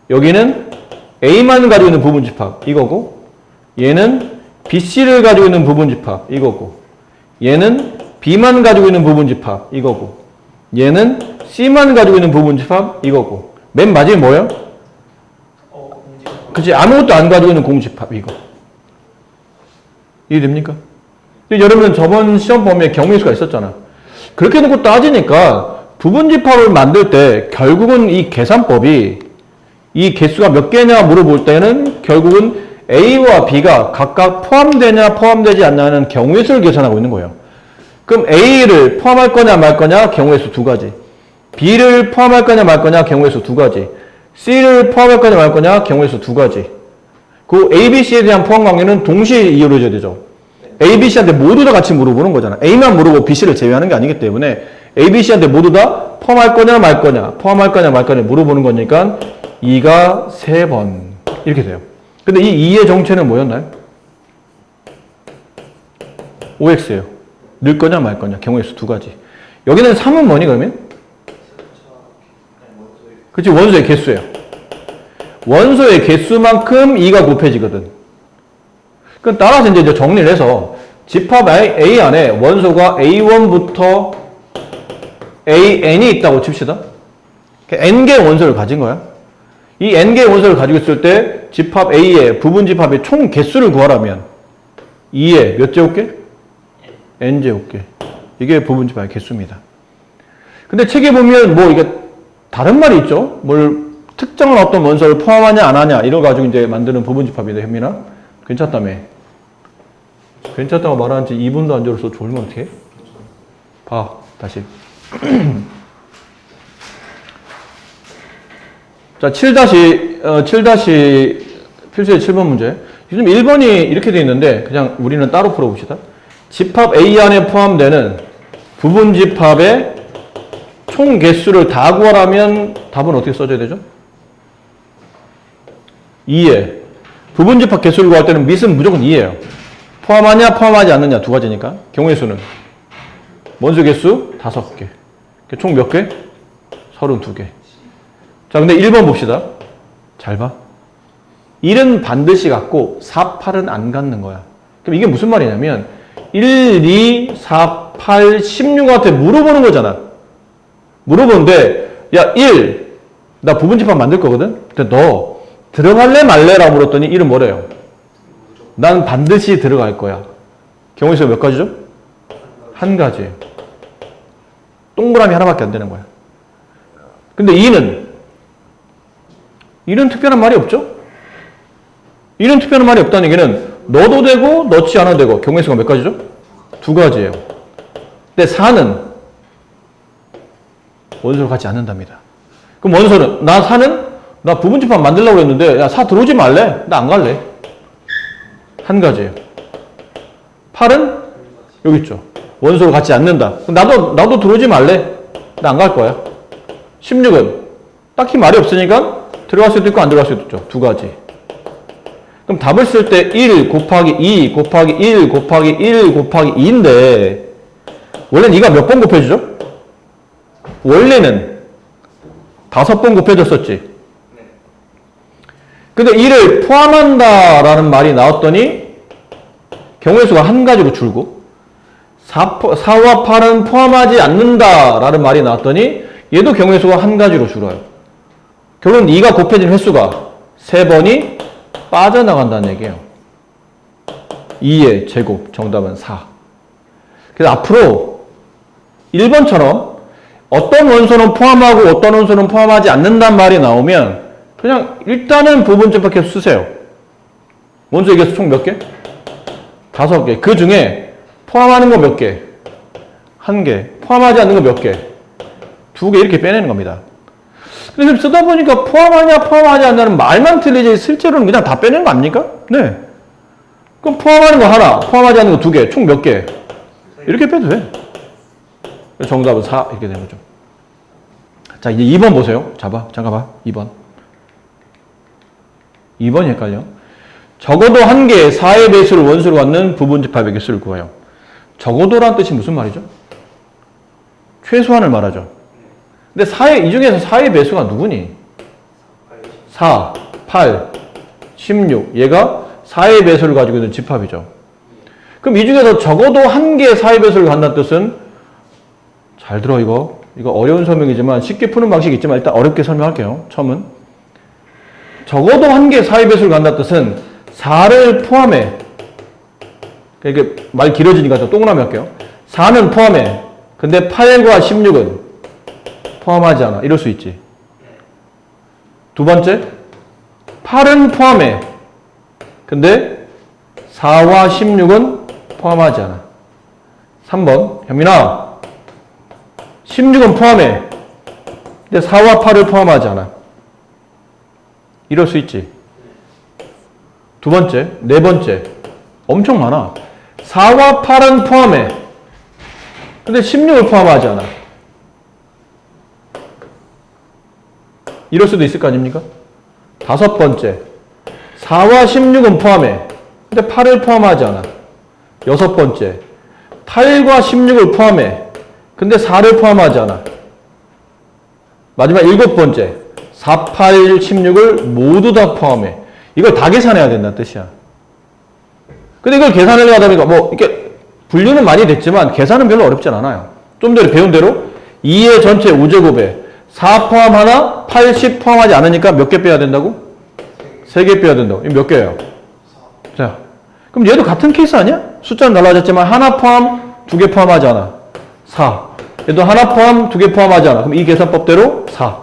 여기는 A만 가지고 있는 부분 집합 이거고 얘는 B, C를 가지고 있는 부분 집합 이거고 얘는 B만 가지고 있는 부분 집합 이거고 얘는 C만 가지고 있는 부분 집합 이거고 맨 마지막에 뭐예요? 그치, 아무것도 안 가지고 있는 공집합 이거. 이해됩니까? 여러분은 저번 시험 범위에 경우의 수가 있었잖아. 그렇게 놓고 따지니까 부분 집합을 만들 때 결국은 이 계산법이 이 개수가 몇 개냐 물어볼 때는 결국은 A와 B가 각각 포함되냐 포함되지 않냐는 경우의 수를 계산하고 있는 거예요. 그럼 A를 포함할 거냐 말 거냐 경우의 수 두 가지. B를 포함할 거냐 말 거냐 경우의 수 두 가지. C를 포함할 거냐 말 거냐 경우의 수 두 가지. 그 A, B, C에 대한 포함 관계는 동시에 이루어져야 되죠. A, B, C한테 모두 다 같이 물어보는 거잖아. A만 물어보고 B, C를 제외하는 게 아니기 때문에 A, B, C한테 모두 다 포함할 거냐 말 거냐, 포함할 거냐 말 거냐 물어보는 거니까 2가 3번 이렇게 돼요. 근데 이 2의 정체는 뭐였나요? OX예요. 늘 거냐 말 거냐 경우의 수 두 가지. 여기는 3은 뭐니 그러면? 그치, 원소의 개수예요. 원소의 개수만큼 2가 곱해지거든. 그럼 따라서 이제 정리를 해서 집합 A 안에 원소가 A1부터 AN이 있다고 칩시다. N개의 원소를 가진 거야. 이 N개의 원소를 가지고 있을 때 집합 A의 부분 집합의 총 개수를 구하라면 2의 몇 제곱개? N제곱개. 이게 부분 집합의 개수입니다. 근데 책에 보면 뭐 이게 다른 말이 있죠. 뭘 특정한 어떤 원소를 포함하냐 안 하냐 이걸 가지고 이제 만드는 부분 집합인데 현민아 괜찮다며. 괜찮다고 말하는 지 2분도 안 줘서 졸면 어떡해? 봐 다시. 자, 7- 필수의 7번 문제. 요즘 1번이 이렇게 돼 있는데 그냥 우리는 따로 풀어봅시다. 집합 A 안에 포함되는 부분 집합의 총 개수를 다 구하라면 답은 어떻게 써줘야 되죠? 2에 부분 집합 개수를 구할 때는 밑은 무조건 2예요. 포함하냐 포함하지 않느냐 두 가지니까. 경우의 수는 원소 개수 5개. 총 몇 개? 32개. 자, 근데 1번 봅시다. 잘 봐. 1은 반드시 갖고 4, 8은 안 갖는 거야. 그럼 이게 무슨 말이냐면 1, 2, 4, 8, 16한테 물어보는 거잖아. 물어보는데 야 1, 나 부분 집합 만들 거거든? 근데 너 들어갈래 말래라고 물었더니 1은 뭐래요? 난 반드시 들어갈 거야. 경우의 수가 몇 가지죠? 한 가지예요. 동그라미 하나밖에 안 되는 거야. 근데 2는 특별한 말이 없죠? 2는 특별한 말이 없다는 얘기는 넣어도 되고 넣지 않아도 되고 경우의 수가 몇 가지죠? 두 가지예요. 근데 4는 원소를 갖지 않는답니다. 그럼 원소는 나 4는 나 부분 집합 만들려고 했는데 야 4 들어오지 말래? 나 안 갈래. 한 가지예요. 8은 여기 있죠. 원소를 갖지 않는다. 나도 들어오지 말래. 나 안 갈 거야. 16은 딱히 말이 없으니까 들어갈 수도 있고 안 들어갈 수도 있죠. 두 가지. 그럼 답을 쓸 때 1 곱하기 2 곱하기 1 곱하기 1 곱하기 2인데 원래는 2가 몇 번 곱해지죠? 원래는 5번 곱해졌었지. 근데 2를 포함한다라는 말이 나왔더니 경우의 수가 한 가지로 줄고 4와 8은 포함하지 않는다라는 말이 나왔더니 얘도 경우의 수가 한 가지로 줄어요. 결국은 2가 곱해진 횟수가 3번이 빠져나간다는 얘기예요. 2의 제곱 정답은 4. 그래서 앞으로 1번처럼 어떤 원소는 포함하고 어떤 원소는 포함하지 않는다는 말이 나오면 그냥 일단은 부분 집합 계수 쓰세요. 원소의 개수 총 몇 개? 5개. 그 중에 포함하는 거 몇 개? 1개. 포함하지 않는 거 몇 개? 2개 이렇게 빼내는 겁니다. 근데 지금 쓰다 보니까 포함하냐 포함하지 않냐는 말만 틀리지 실제로는 그냥 다 빼내는 거 아닙니까? 네. 그럼 포함하는 거 하나, 포함하지 않는 거 2개, 총 몇 개? 이렇게 빼도 돼. 정답은 4 이렇게 되는 거죠. 자, 이제 2번 보세요. 잠깐 봐. 2번. 2번이 헷갈려. 적어도 한 개의 4의 배수를 원수로 갖는 부분 집합의 개수를 구해요. 적어도란 뜻이 무슨 말이죠? 최소한을 말하죠. 근데 이 중에서 4의 배수가 누구니? 4, 8, 16. 얘가 4의 배수를 가지고 있는 집합이죠. 그럼 이 중에서 적어도 한 개의 4의 배수를 갖는다는 뜻은 잘 들어 이거 어려운 설명이지만 쉽게 푸는 방식이 있지만 일단 어렵게 설명할게요. 처음은. 적어도 한 개의 4의 배수를 갖는다는 뜻은 4를 포함해. 그러니까 말 길어지니까 좀 동그라미 할게요. 4는 포함해. 근데 8과 16은 포함하지 않아. 이럴 수 있지. 두 번째, 8은 포함해. 근데 4와 16은 포함하지 않아. 3번. 현민아, 16은 포함해. 근데 4와 8을 포함하지 않아. 이럴 수 있지. 두 번째, 네 번째. 엄청 많아. 4와 8은 포함해. 근데 16을 포함하지 않아. 이럴 수도 있을 거 아닙니까? 다섯 번째. 4와 16은 포함해. 근데 8을 포함하지 않아. 여섯 번째. 8과 16을 포함해. 근데 4를 포함하지 않아. 마지막 일곱 번째. 4, 8, 16을 모두 다 포함해. 이걸 다 계산해야 된다는 뜻이야. 근데 이걸 계산을 하다 보니까 뭐 이렇게 분류는 많이 됐지만 계산은 별로 어렵진 않아요. 좀 전에 배운 대로 2의 전체 우제곱에 4 포함 하나, 80 포함하지 않으니까 몇 개 빼야 된다고? 3개 빼야 된다고. 이거 몇 개예요? 자, 그럼 얘도 같은 케이스 아니야? 숫자는 달라졌지만 하나 포함, 2개 포함하지 않아. 4. 얘도 하나 포함, 2개 포함하지 않아. 그럼 이 계산법대로 4.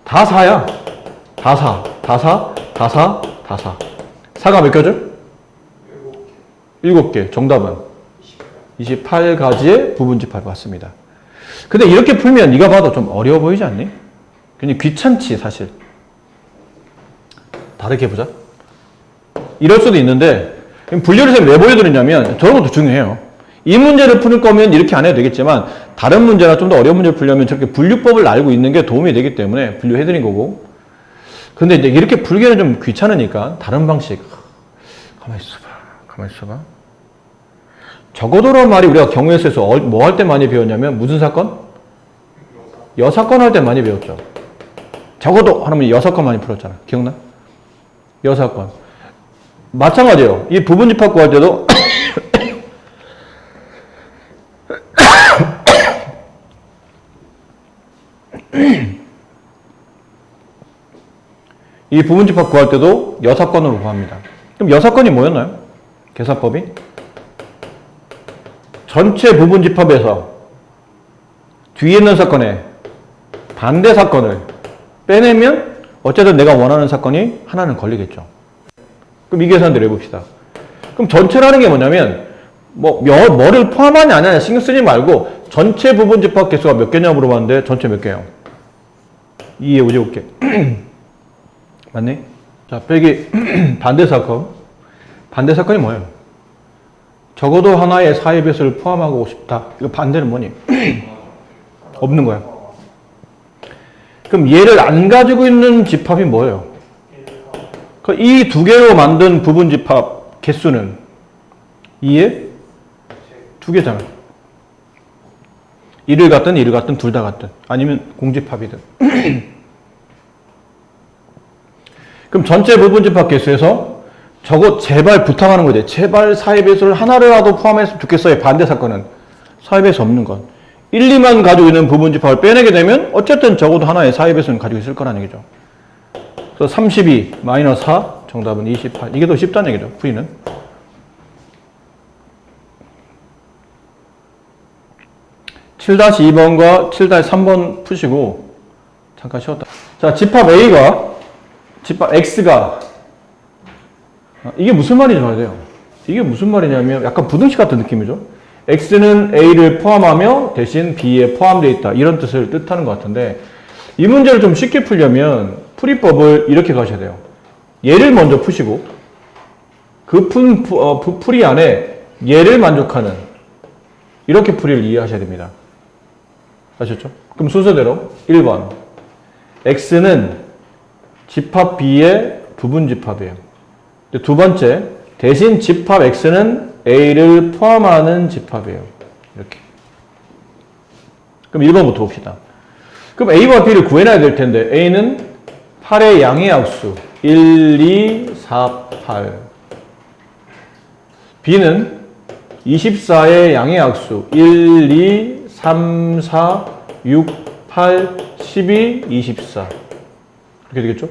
다 4야. 다 4. 다 4. 다 4. 다 4. 4가 몇 개죠? 7개. 정답은 28가지의 부분집합이 왔습니다. 근데 이렇게 풀면 네가 봐도 좀 어려워 보이지 않니? 그냥 귀찮지 사실. 다르게 보자. 이럴 수도 있는데 분류를 쌤 왜 보여드리냐면 저런 것도 중요해요. 이 문제를 풀 거면 이렇게 안 해도 되겠지만 다른 문제나 좀 더 어려운 문제를 풀려면 저렇게 분류법을 알고 있는 게 도움이 되기 때문에 분류해드린 거고. 근데 이제 이렇게 풀기는 좀 귀찮으니까 다른 방식. 가만히 있어봐. 적어도란 말이 우리가 경우에서 뭐 할 때 많이 배웠냐면 무슨 사건? 여사건 할 때 많이 배웠죠. 적어도 하면 여사건 많이 풀었잖아. 기억나? 여사건. 마찬가지예요. 이 부분집합 구할 때도 이 부분집합 구할 때도 여사건으로 구합니다. 그럼 여사건이 뭐였나요? 계산법이? 전체 부분집합에서 뒤에 있는 사건에 반대 사건을 빼내면 어쨌든 내가 원하는 사건이 하나는 걸리겠죠. 그럼 이 계산대로 해봅시다. 그럼 전체라는 게 뭐냐면 뭐를 포함하냐 안 하냐 신경 쓰지 말고 전체 부분집합 개수가 몇 개냐 물어봤는데 전체 몇 개예요? 2의 우제곱개. 맞니? 자, 빼기 반대 사건. 반대 사건이 뭐예요? 적어도 하나의 4의 배수를 포함하고 싶다. 이거 반대는 뭐니? 없는 거야. 그럼 얘를 안 가지고 있는 집합이 뭐예요? 이 두 개로 만든 부분집합 개수는 2의 2개잖아. 1을 갖든 2를 갖든 둘 다 갖든 아니면 공집합이든. 그럼 전체 부분집합 개수에서 저거 제발 부탁하는 거지. 제발 4의 배수를 하나라도 포함했으면 좋겠어요. 반대 사건은 4의 배수 없는 건. 1, 2만 가지고 있는 부분집합을 빼내게 되면 어쨌든 적어도 하나의 4의 배수는 가지고 있을 거라는 얘기죠. 그래서 32 마이너스 4 정답은 28. 이게 더 쉽다는 얘기죠. 풀이는. (7-2번과) (7-3번) 푸시고 잠깐 쉬었다. 자, 집합 A가 집합 X가 이게 무슨 말인지 알아야 돼요. 이게 무슨 말이냐면 약간 부등식 같은 느낌이죠. X는 A를 포함하며 대신 B에 포함되어 있다. 이런 뜻을 뜻하는 것 같은데 이 문제를 좀 쉽게 풀려면 풀이법을 이렇게 가셔야 돼요. 얘를 먼저 푸시고 그 풀이 안에 얘를 만족하는 이렇게 풀이를 이해하셔야 됩니다. 아셨죠? 그럼 순서대로 1번 X는 집합 B의 부분집합이에요. 두 번째 대신 집합 X는 A를 포함하는 집합이에요. 이렇게. 그럼 1번부터 봅시다. 그럼 A와 B를 구해놔야 될 텐데 A는 8의 양의 약수 1, 2, 4, 8 B는 24의 양의 약수 1, 2, 3, 4, 6, 8, 12, 24 이렇게 되겠죠?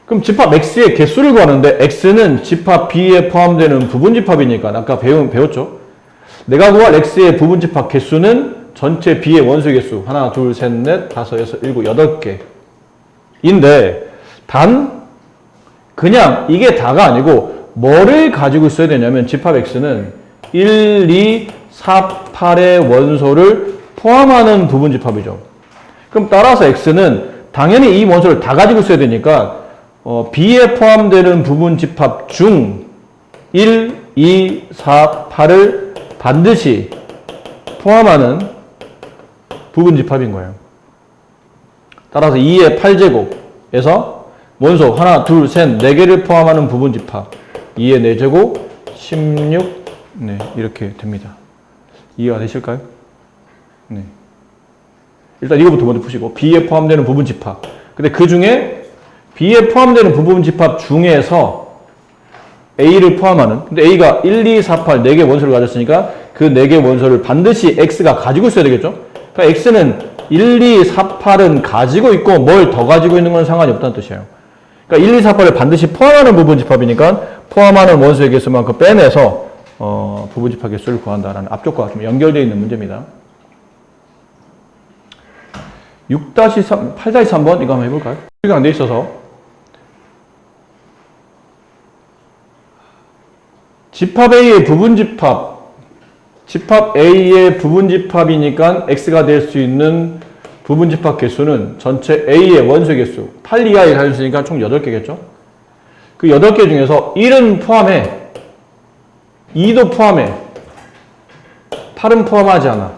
그럼 집합 X의 개수를 구하는데 X는 집합 B에 포함되는 부분집합이니까 아까 배웠죠? 내가 구할 X의 부분집합 개수는 전체 B의 원소 개수 하나, 둘, 셋, 넷, 다섯, 여섯, 일곱, 8개 인데 단 그냥 이게 다가 아니고 뭐를 가지고 있어야 되냐면 집합 X는 1, 2, 4, 8의 원소를 포함하는 부분집합이죠. 그럼 따라서 X는 당연히 이 원소를 다 가지고 있어야 되니까 B에 포함되는 부분집합 중 1, 2, 4, 8을 반드시 포함하는 부분집합인 거예요. 따라서 2의 8제곱에서 원소 하나, 둘, 셋, 4개를 포함하는 부분집합 2의 4제곱, 16, 네, 이렇게 됩니다. 이해가 되실까요? 네. 일단 이거부터 먼저 푸시고 B에 포함되는 부분집합. 근데 그 중에 B에 포함되는 부분집합 중에서 A를 포함하는, 근데 A가 1, 2, 4, 8, 4개 원소를 가졌으니까 그 4개 원소를 반드시 X가 가지고 있어야 되겠죠? 그러니까 X는 1, 2, 4, 8은 가지고 있고 뭘 더 가지고 있는 건 상관이 없다는 뜻이에요. 그러니까 1, 2, 4, 8을 반드시 포함하는 부분집합이니까 포함하는 원소의 개수만큼 빼내서 부분집합 개수를 구한다라는 앞쪽과 좀 연결되어 있는 문제입니다. 6-3, 8-3번 이거 한번 해볼까요? 실기가 안 돼 있어서 집합 A의 부분집합, 집합 A의 부분집합이니까 X가 될 수 있는 부분집합 개수는 전체 A의 원소의 개수 8 이하에 가졌으니까 총 8개겠죠? 그 8개 중에서 1은 포함해, 2도 포함해, 8은 포함하지 않아.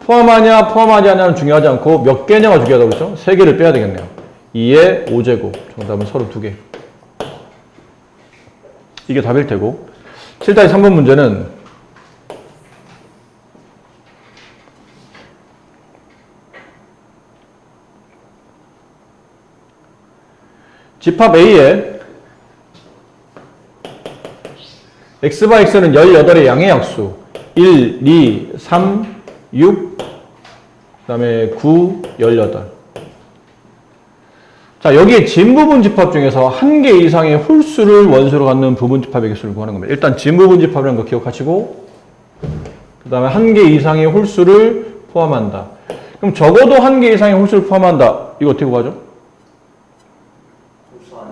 포함하냐 포함하지 않냐는 중요하지 않고 몇 개냐가 중요하다고 그랬죠? 3개를 빼야 되겠네요. 2의 5제곱, 정답은 32개. 이게 답일 테고 7-3번 문제는 집합 A에 X바 X는 18의 양의 약수 1, 2, 3, 6, 그 다음에 9, 18. 자, 여기에 진부분집합 중에서 1개 이상의 홀수를 원소로 갖는 부분집합의 개수를 구하는 겁니다. 일단 진부분집합이라는 거 기억하시고 그 다음에 1개 이상의 홀수를 포함한다. 그럼 적어도 1개 이상의 홀수를 포함한다. 이거 어떻게 구하죠?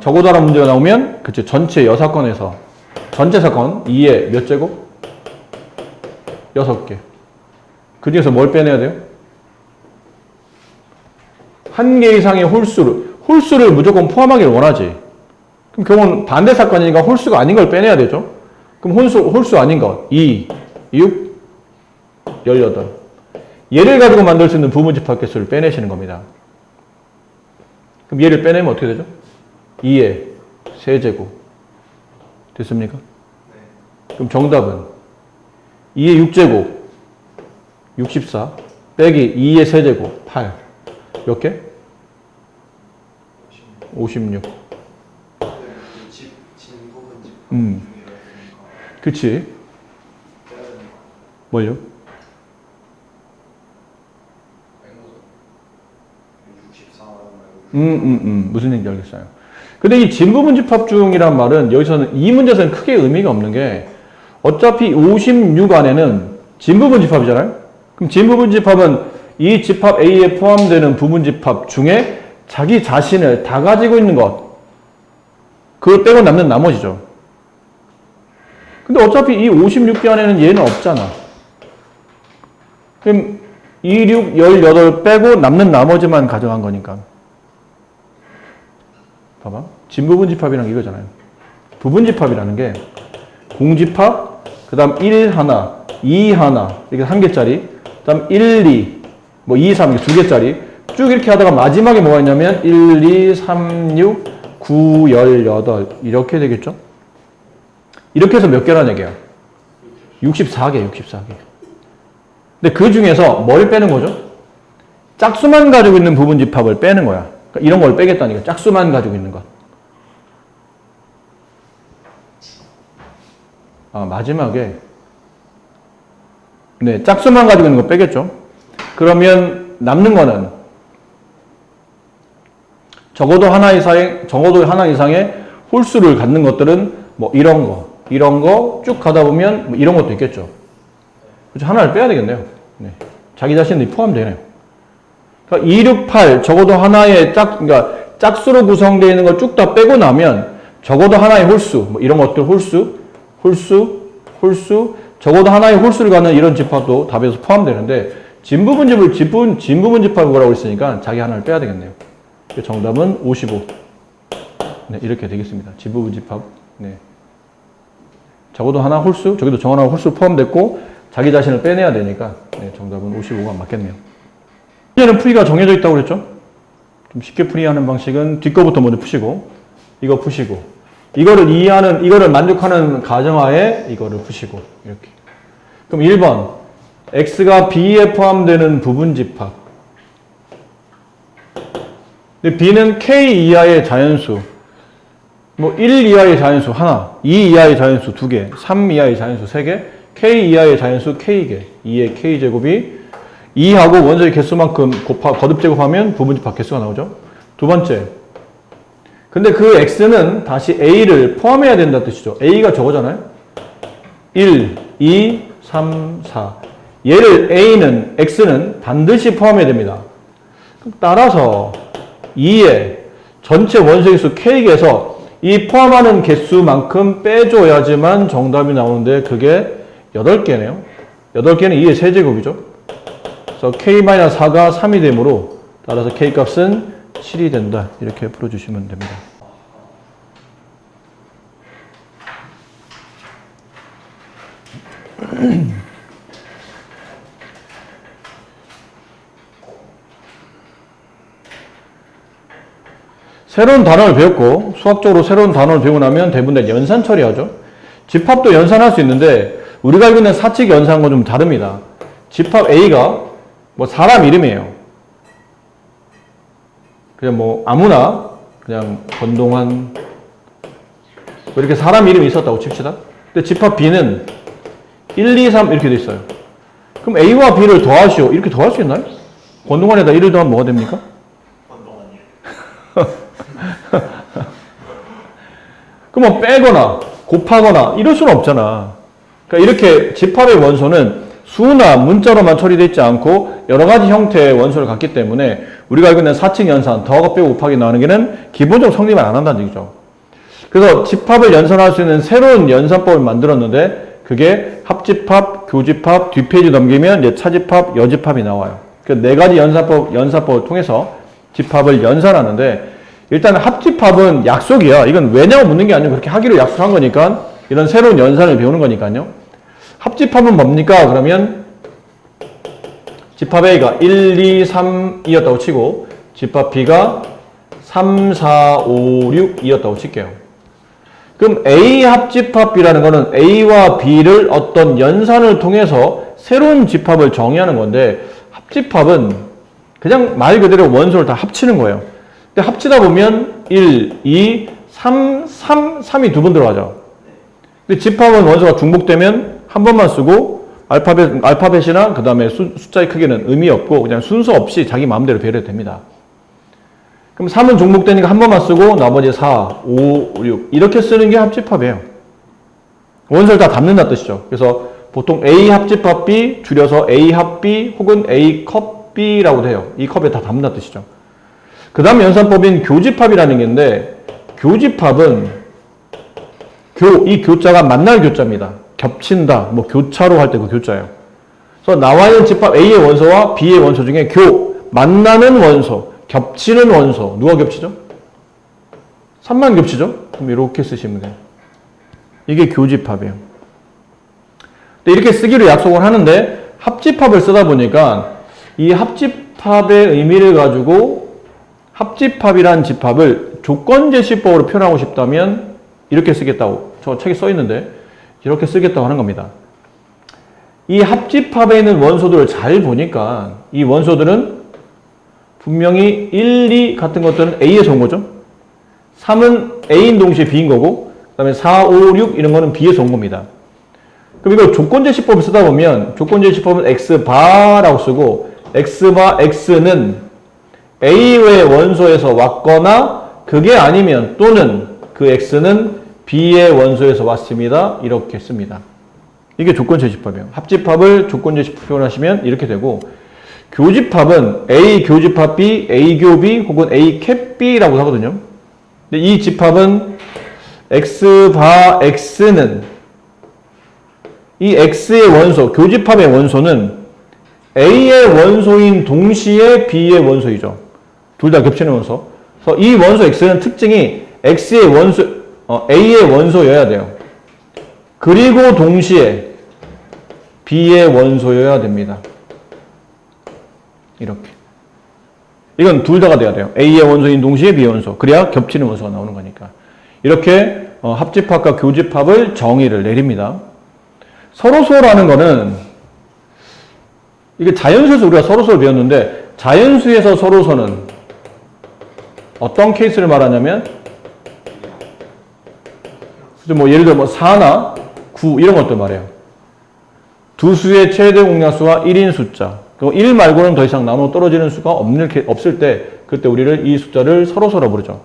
적어도라는 문제가 나오면 그치, 전체 여사건에서 전체 사건 2의 몇 제곱? 6개. 그 중에서 뭘 빼내야 돼요? 1개 이상의 홀수를 무조건 포함하기를 원하지. 그럼 그건 반대 사건이니까 홀수가 아닌 걸 빼내야 되죠. 그럼 홀수 아닌 것 2, 6, 18. 얘를 가지고 만들 수 있는 부분집합 개수를 빼내시는 겁니다. 그럼 얘를 빼내면 어떻게 되죠? 2의 세제곱. 됐습니까? 네. 그럼 정답은 2의 6제곱 64 빼기 2의 세제곱 8. 몇 개? 56. 그치. 뭘요? 무슨 얘기인지 알겠어요. 근데 이 진부분집합 중이란 말은 여기서는 이 문제에서는 크게 의미가 없는 게 어차피 56 안에는 진부분집합이잖아요. 그럼 진부분집합은 이 집합 A에 포함되는 부분집합 중에 자기 자신을 다 가지고 있는 것, 그걸 빼고 남는 나머지죠. 근데 어차피 이 56개 안에는 얘는 없잖아. 그럼 2, 6, 18 빼고 남는 나머지만 가져간 거니까. 봐봐. 진부분집합이라는 게 이거잖아요. 부분집합이라는 게 공집합, 그 다음 1 하나, 2 하나, 이렇게 1개짜리, 그 다음 1, 2, 뭐 2, 3, 이렇게 2개짜리 쭉 이렇게 하다가 마지막에 뭐가 있냐면 1, 2, 3, 6, 9, 18 이렇게 되겠죠? 이렇게 해서 몇 개라는 얘기야? 64개. 근데 그 중에서 뭘 빼는 거죠? 짝수만 가지고 있는 부분집합을 빼는 거야. 그러니까 이런 걸 빼겠다니까. 짝수만 가지고 있는 것. 마지막에 네, 짝수만 가지고 있는 거 빼겠죠? 그러면 남는 거는 적어도 하나 이상의 홀수를 갖는 것들은 뭐 이런 거 쭉 가다 보면 뭐 이런 것도 있겠죠. 그렇죠? 하나를 빼야 되겠네요. 네. 자기 자신이 포함되네요. 그러니까 2, 6, 8 적어도 하나의 그러니까 짝수로 구성되어 있는 걸 쭉 다 빼고 나면 적어도 하나의 홀수, 뭐 이런 것들 홀수, 적어도 하나의 홀수를 갖는 이런 집합도 답에서 포함되는데 진부분 집합이 뭐라고 했으니까 자기 하나를 빼야 되겠네요. 정답은 55. 네, 이렇게 되겠습니다. 진부분 집합. 네. 적어도 하나 홀수, 저기도 정 하나 홀수 포함됐고 자기 자신을 빼내야 되니까 네, 정답은 55가 맞겠네요. 문제는 풀이가 정해져 있다고 그랬죠? 좀 쉽게 풀이하는 방식은 뒷거부터 먼저 푸시고 이거 푸시고 이거를 만족하는 가정하에 이거를 푸시고 이렇게. 그럼 1번 x가 b에 포함되는 부분집합. 근데 b는 k 이하의 자연수, 뭐 1 이하의 자연수 하나, 2 이하의 자연수 2개, 3 이하의 자연수 3개, k 이하의 자연수 k개, 2의 k제곱이 2하고 원소의 개수만큼 거듭 제곱하면 부분집합 개수가 나오죠. 두 번째, 근데 그 x는 다시 a를 포함해야 된다는 뜻이죠. a가 저거잖아요. 1, 2, 3, 4. 얘를 x는 반드시 포함해야 됩니다. 따라서 2의 전체 원소의 수 k개에서 이 포함하는 개수만큼 빼줘야지만 정답이 나오는데 그게 8개네요. 8개는 2의 세제곱이죠. 그래서 k-4가 3이 되므로 따라서 k값은 7이 된다. 이렇게 풀어주시면 됩니다. 새로운 단어를 배웠고 수학적으로 새로운 단어를 배우고 나면 대부분 연산 처리하죠. 집합도 연산할 수 있는데 우리가 알고 있는 사칙 연산과 좀 다릅니다. 집합 A가 뭐 사람 이름이에요. 그냥 뭐 아무나 그냥 권동환 뭐 이렇게 사람 이름이 있었다고 칩시다. 근데 집합 B는 1, 2, 3 이렇게 돼 있어요. 그럼 A와 B를 더하시오. 이렇게 더할 수 있나요? 권동환에다 1을 더하면 뭐가 됩니까? 그럼 뭐 빼거나 곱하거나 이럴 수는 없잖아. 그러니까 이렇게 집합의 원소는 수나 문자로만 처리되어 있지 않고 여러 가지 형태의 원소를 갖기 때문에 우리가 알고 있는 사칙 연산, 더하고 빼고 곱하기 나오는 게는 기본적으로 성립을 안 한다는 얘기죠. 그래서 집합을 연산할 수 있는 새로운 연산법을 만들었는데 그게 합집합, 교집합, 뒷페이지 넘기면 이제 차집합, 여집합이 나와요. 그 네 가지 연산법을 통해서 집합을 연산하는데 일단 합집합은 약속이야. 이건 왜냐고 묻는 게 아니고 그렇게 하기로 약속한 거니까 이런 새로운 연산을 배우는 거니까요. 합집합은 뭡니까? 그러면 집합 A가 1, 2, 3이었다고 치고 집합 B가 3, 4, 5, 6이었다고 칠게요. 그럼 A 합집합 B라는 거는 A와 B를 어떤 연산을 통해서 새로운 집합을 정의하는 건데 합집합은 그냥 말 그대로 원소를 다 합치는 거예요. 근데 합치다 보면 1, 2, 3이 두 번 들어가죠. 근데 집합은 원소가 중복되면 한 번만 쓰고 알파벳이나 그 다음에 숫자의 크기는 의미 없고 그냥 순서 없이 자기 마음대로 배려해도 됩니다. 그럼 3은 중복되니까 한 번만 쓰고 나머지 4, 5, 6 이렇게 쓰는 게 합집합이에요. 원소를 다 담는다는 뜻이죠. 그래서 보통 A 합집합 B 줄여서 A 합 B 혹은 A 컵 B라고도 해요. 이 컵에 다 담는다는 뜻이죠. 그 다음 연산법인 교집합이라는 게 있는데 교집합은 이 교자가 만날 교자입니다. 겹친다, 뭐 교차로 할 때 그 교자예요. 그래서 나와 있는 집합 A의 원소와 B의 원소 중에 만나는 원소, 겹치는 원소 누가 겹치죠? 3만 겹치죠? 그럼 이렇게 쓰시면 돼요. 이게 교집합이에요. 근데 이렇게 쓰기로 약속을 하는데 합집합을 쓰다 보니까 이 합집합의 의미를 가지고 합집합이란 집합을 조건제시법으로 표현하고 싶다면 이렇게 쓰겠다고 저 책에 써 있는데 이렇게 쓰겠다고 하는 겁니다. 이 합집합에 있는 원소들을 잘 보니까 이 원소들은 분명히 1, 2 같은 것들은 A에서 온 거죠. 3은 A인 동시에 B인 거고 그 다음에 4, 5, 6 이런 거는 B에서 온 겁니다. 그럼 이걸 조건제시법을 쓰다 보면 조건제시법은 X바라고 쓰고 X바 X는 A의 원소에서 왔거나 그게 아니면 또는 그 X는 B의 원소에서 왔습니다. 이렇게 씁니다. 이게 조건제시법이에요. 합집합을 조건제시법 표현하시면 이렇게 되고 교집합은 A 교집합 B, A 교 B 혹은 A 캡 B라고 하거든요. 근데 이 집합은 X 바 X는 이 X의 원소, 교집합의 원소는 A의 원소인 동시에 B의 원소이죠. 둘 다 겹치는 원소. 그래서 이 원소 X는 특징이 X의 원소, A의 원소여야 돼요. 그리고 동시에 B의 원소여야 됩니다. 이렇게. 이건 둘 다가 돼야 돼요. A의 원소인 동시에 B의 원소. 그래야 겹치는 원소가 나오는 거니까. 이렇게 합집합과 교집합을 정의를 내립니다. 서로소라는 거는 이게 자연수에서 우리가 서로소를 배웠는데 자연수에서 서로소는 어떤 케이스를 말하냐면 뭐 예를 들어 뭐 4나 9 이런 것들 말해요. 두 수의 최대 공약수가 1인 숫자. 그리고 1 말고는 더 이상 나눠 떨어지는 수가 없을 때 그때 우리를 이 숫자를 서로소라고 부르죠.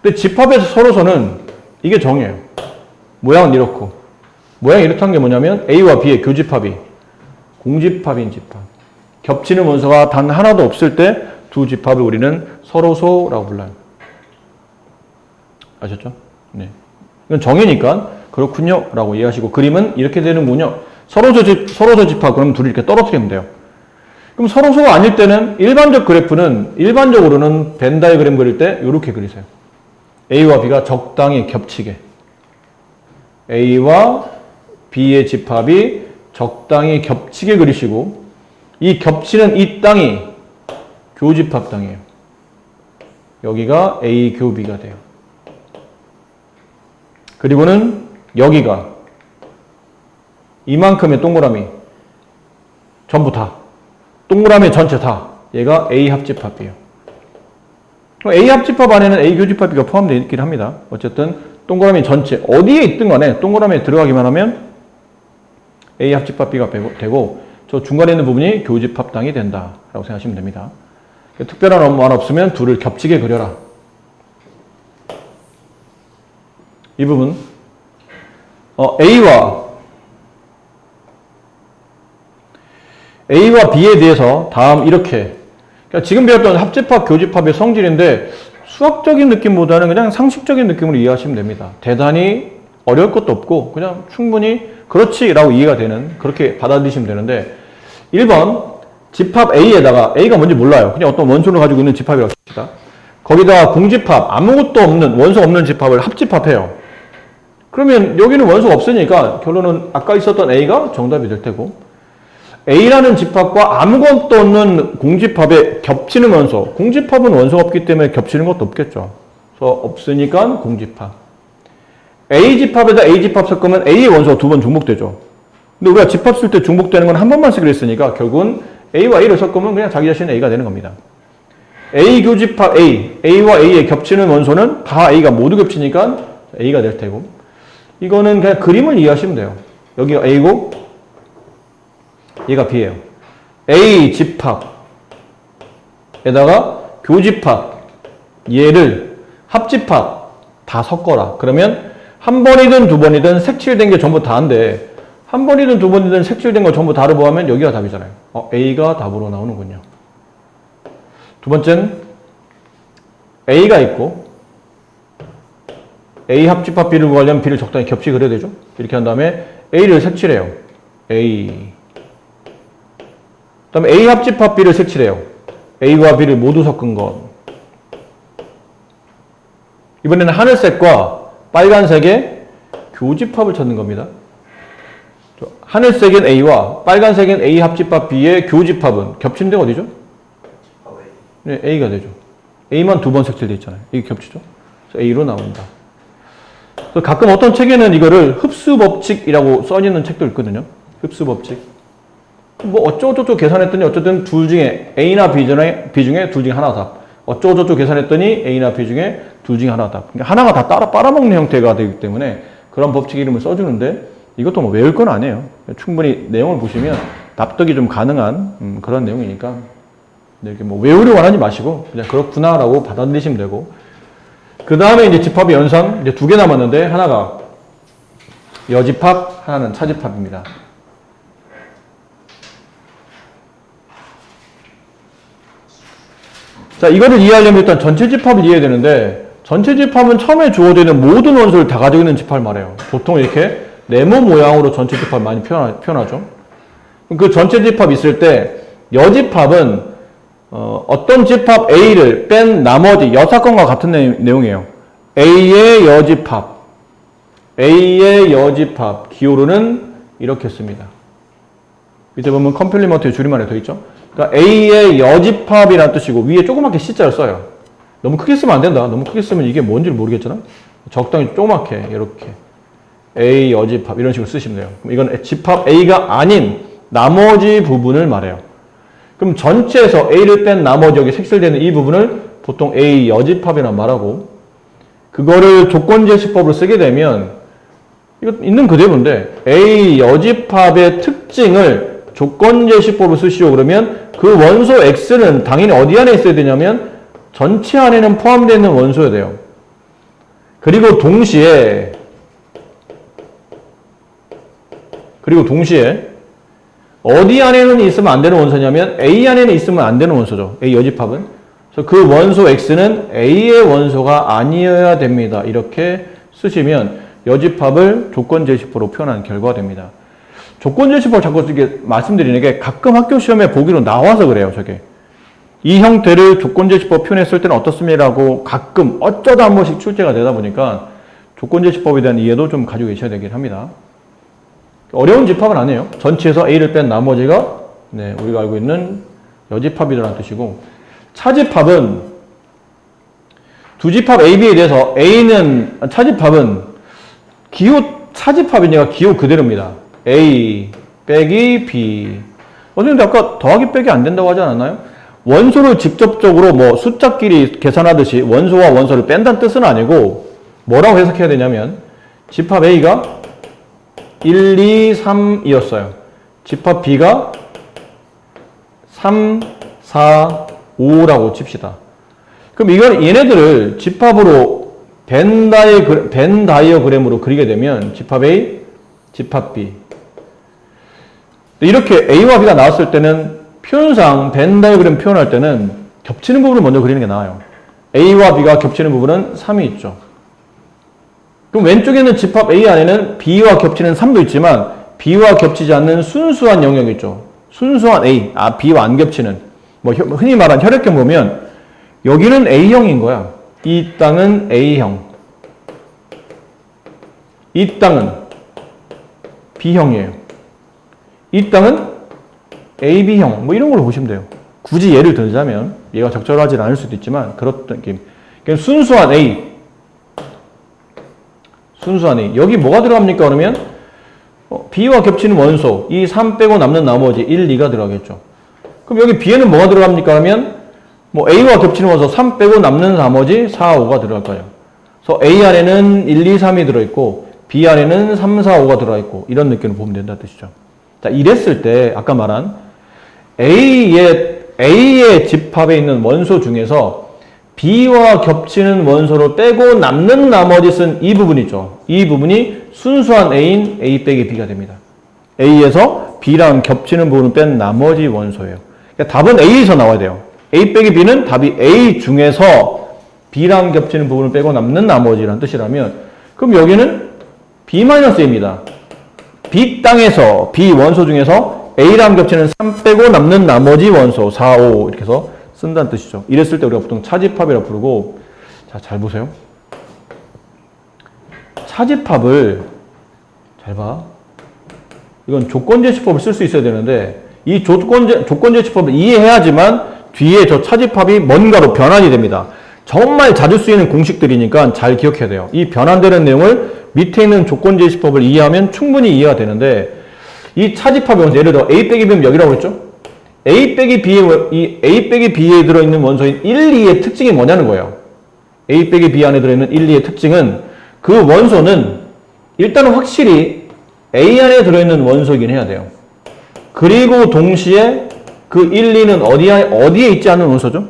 근데 집합에서 서로소는 이게 정이에요. 모양은 이렇고 모양이 이렇다는 게 뭐냐면 A와 B의 교집합이 공집합인 집합. 겹치는 원소가 단 하나도 없을 때 두 집합을 우리는 서로소라고 불러요. 아셨죠? 네. 이건 정이니까 그렇군요 라고 이해하시고 그림은 이렇게 되는군요. 서로소 집합 그럼 둘이 이렇게 떨어뜨리면 돼요. 그럼 서로소가 아닐 때는 일반적 그래프는 일반적으로는 벤 다이그램 그릴 때 이렇게 그리세요. A와 B가 적당히 겹치게. A와 B의 집합이 적당히 겹치게 그리시고 이 겹치는 이 땅이 교집합 땅이에요. 여기가 A 교 B가 돼요. 그리고는 여기가 이만큼의 동그라미 전부 다 동그라미 전체 다 얘가 A 합집합이에요. A 합집합 안에는 A 교집합이가 포함되어 있긴 합니다. 어쨌든 동그라미 전체 어디에 있든 간에 동그라미에 들어가기만 하면 A 합집합비가 되고 저 중간에 있는 부분이 교집합당이 된다라고 생각하시면 됩니다. 특별한 말 없으면 둘을 겹치게 그려라. 이 부분 A와 B에 대해서 다음 이렇게 그러니까 지금 배웠던 합집합, 교집합의 성질인데 수학적인 느낌보다는 그냥 상식적인 느낌으로 이해하시면 됩니다. 대단히 어려울 것도 없고 그냥 충분히 그렇지라고 이해가 되는 그렇게 받아들이시면 되는데 1번 집합 A에다가 A가 뭔지 몰라요. 그냥 어떤 원소를 가지고 있는 집합이라고 칩시다. 거기다가 공집합 아무것도 없는 원소 없는 집합을 합집합해요. 그러면 여기는 원소가 없으니까 결론은 아까 있었던 A가 정답이 될 테고 A라는 집합과 아무것도 없는 공집합에 겹치는 원소 공집합은 원소가 없기 때문에 겹치는 것도 없겠죠. 그래서 없으니까 공집합 A집합에다 A집합 섞으면 A의 원소가 두 번 중복되죠. 근데 우리가 집합 쓸 때 중복되는 건 한 번만 쓰기로 했으니까 결국은 A와 A를 섞으면 그냥 자기 자신의 A가 되는 겁니다. A 교집합 A와 A의 겹치는 원소는 다 A가 모두 겹치니까 A가 될 테고 이거는 그냥 그림을 이해하시면 돼요. 여기가 A고 얘가 B예요. A 집합에다가 교집합 얘를 합집합 다 섞어라. 그러면 한 번이든 두 번이든 색칠된 게 전부 다인데 한 번이든 두 번이든 색칠된 거 전부 다르고 하면 여기가 답이잖아요. A가 답으로 나오는군요. 두 번째는 A가 있고 A 합집합 B를 구하려면 B를 적당히 겹치게 그려야 되죠. 이렇게 한 다음에 A를 색칠해요. A 그 다음에 A 합집합 B를 색칠해요. A와 B를 모두 섞은 것. 이번에는 하늘색과 빨간색의 교집합을 찾는 겁니다. 하늘색인 A와 빨간색인 A 합집합 B의 교집합은 겹치는 데가 어디죠? 네, A가 되죠. A만 두 번 색칠되어 있잖아요. 이게 겹치죠? 그래서 A로 나온다. 가끔 어떤 책에는 이거를 흡수법칙이라고 써있는 책도 있거든요. 흡수법칙. 뭐 어쩌고저쩌고 계산했더니 어쨌든 둘 중에 A나 B 중에 둘 중에 하나 답. 어쩌고저쩌고 계산했더니 A나 B 중에 둘 중에 하나 답. 그러니까 하나가 다 따라 빨아먹는 형태가 되기 때문에 그런 법칙 이름을 써주는데 이것도 뭐 외울 건 아니에요. 충분히 내용을 보시면 납득이 좀 가능한 그런 내용이니까 이렇게 뭐 외우려고 하지 마시고 그냥 그렇구나라고 받아들이시면 되고 그 다음에 이제 집합의 연산 이제 두 개 남았는데 하나가 여집합, 하나는 차집합입니다. 자, 이거를 이해하려면 일단 전체 집합을 이해해야 되는데 전체 집합은 처음에 주어지는 모든 원소를 다 가지고 있는 집합을 말해요. 보통 이렇게 네모 모양으로 전체 집합 많이 표현하죠. 그 전체 집합 있을 때 여집합은 어떤 집합 A를 뺀 나머지 여사건과 같은 내용이에요. A의 여집합 기호로는 이렇게 씁니다. 밑에 보면 컴플리먼트의 줄임말에 더 있죠. 그러니까 A의 여집합이라는 뜻이고 위에 조그맣게 C자를 써요. 너무 크게 쓰면 안 된다. 너무 크게 쓰면 이게 뭔지 모르겠잖아. 적당히 조그맣게 이렇게 A 여집합 이런 식으로 쓰시면 돼요. 그럼 이건 집합 A가 아닌 나머지 부분을 말해요. 그럼 전체에서 A를 뺀 나머지 여기 색칠되는 이 부분을 보통 A 여집합이라고 말하고 그거를 조건제시법으로 쓰게 되면 이거 있는 그대로인데 A 여집합의 특징을 조건제시법으로 쓰시오 그러면 그 원소 X는 당연히 어디 안에 있어야 되냐면 전체 안에는 포함되어 있는 원소여야 돼요. 그리고 동시에 어디 안에는 있으면 안 되는 원소냐면 A 안에는 있으면 안 되는 원소죠. A 여집합은. 그래서 그 원소 X는 A의 원소가 아니어야 됩니다. 이렇게 쓰시면 여집합을 조건제시법으로 표현한 결과가 됩니다. 조건제시법을 자꾸 이렇게 말씀드리는 게 가끔 학교 시험에 보기로 나와서 그래요. 저게. 이 형태를 조건제시법 표현했을 때는 어떻습니다라고 가끔 어쩌다 한 번씩 출제가 되다 보니까 조건제시법에 대한 이해도 좀 가지고 계셔야 되긴 합니다. 어려운 집합은 아니에요. 전체에서 A를 뺀 나머지가 우리가 알고 있는 여집합이라는 뜻이고 차집합은 두 집합 A, B에 대해서 차집합은 차집합이니까 기호 그대로입니다. A 빼기 B. 근데 아까 더하기 빼기 안 된다고 하지 않았나요? 원소를 직접적으로 뭐 숫자끼리 계산하듯이 원소와 원소를 뺀다는 뜻은 아니고 뭐라고 해석해야 되냐면 집합 A가 1, 2, 3이었어요. 집합 B가 3, 4, 5라고 칩시다. 그럼 이건 얘네들을 집합으로 벤 다이어그램으로 그리게 되면 집합 A, 집합 B. 이렇게 A와 B가 나왔을 때는 표현상 벤 다이어그램 표현할 때는 겹치는 부분을 먼저 그리는 게 나아요. A와 B가 겹치는 부분은 3이 있죠. 그럼 왼쪽에는 집합 A 안에는 B와 겹치는 3도 있지만 B와 겹치지 않는 순수한 영역이 있죠. 순수한 A, B와 안 겹치는 뭐 흔히 말하는 혈액형 보면 여기는 A형인 거야. 이 땅은 A형. 이 땅은 B형이에요. 이 땅은 AB형. 뭐 이런 걸로 보시면 돼요. 굳이 예를 들자면 얘가 적절하지 않을 수도 있지만 그런 느낌. 그러니까 순수한 A. 여기 뭐가 들어갑니까? 그러면 B와 겹치는 원소 이 3 빼고 남는 나머지 1, 2가 들어가겠죠. 그럼 여기 B에는 뭐가 들어갑니까? 그러면 뭐 A와 겹치는 원소 3 빼고 남는 나머지 4, 5가 들어갈 거예요. 그래서 A 안에는 1, 2, 3이 들어있고 B 안에는 3, 4, 5가 들어있고 이런 느낌으로 보면 된다는 뜻이죠. 자, 이랬을 때 아까 말한 A의 집합에 있는 원소 중에서 B와 겹치는 원소를 빼고 남는 나머지 쓴 이 부분 있죠. 이 부분이 순수한 A인 A 빼기 B가 됩니다. A에서 B랑 겹치는 부분을 뺀 나머지 원소예요. 그러니까 답은 A에서 나와야 돼요. A 빼기 B는 답이 A 중에서 B랑 겹치는 부분을 빼고 남는 나머지라는 뜻이라면 그럼 여기는 B-A입니다. B 땅에서 B 원소 중에서 A랑 겹치는 3 빼고 남는 나머지 원소 4, 5 이렇게 해서 쓴다는 뜻이죠. 이랬을 때 우리가 보통 차집합이라고 부르고 자, 잘 보세요. 차집합을 잘 봐. 이건 조건제시법을 쓸 수 있어야 되는데 이 조건제시법을 이해해야지만 뒤에 저 차집합이 뭔가로 변환이 됩니다. 정말 자주 쓰이는 공식들이니까 잘 기억해야 돼요. 이 변환되는 내용을 밑에 있는 조건제시법을 이해하면 충분히 이해가 되는데 이 차집합이 예를 들어 A 빼기 B는 여기라고 했죠? A 빼기 B에 들어있는 원소인 1, 2의 특징이 뭐냐는 거예요. A 빼기 B 안에 들어있는 1, 2의 특징은 그 원소는 일단은 확실히 A 안에 들어있는 원소이긴 해야 돼요. 그리고 동시에 그 1, 2는 어디에 있지 않은 원소죠?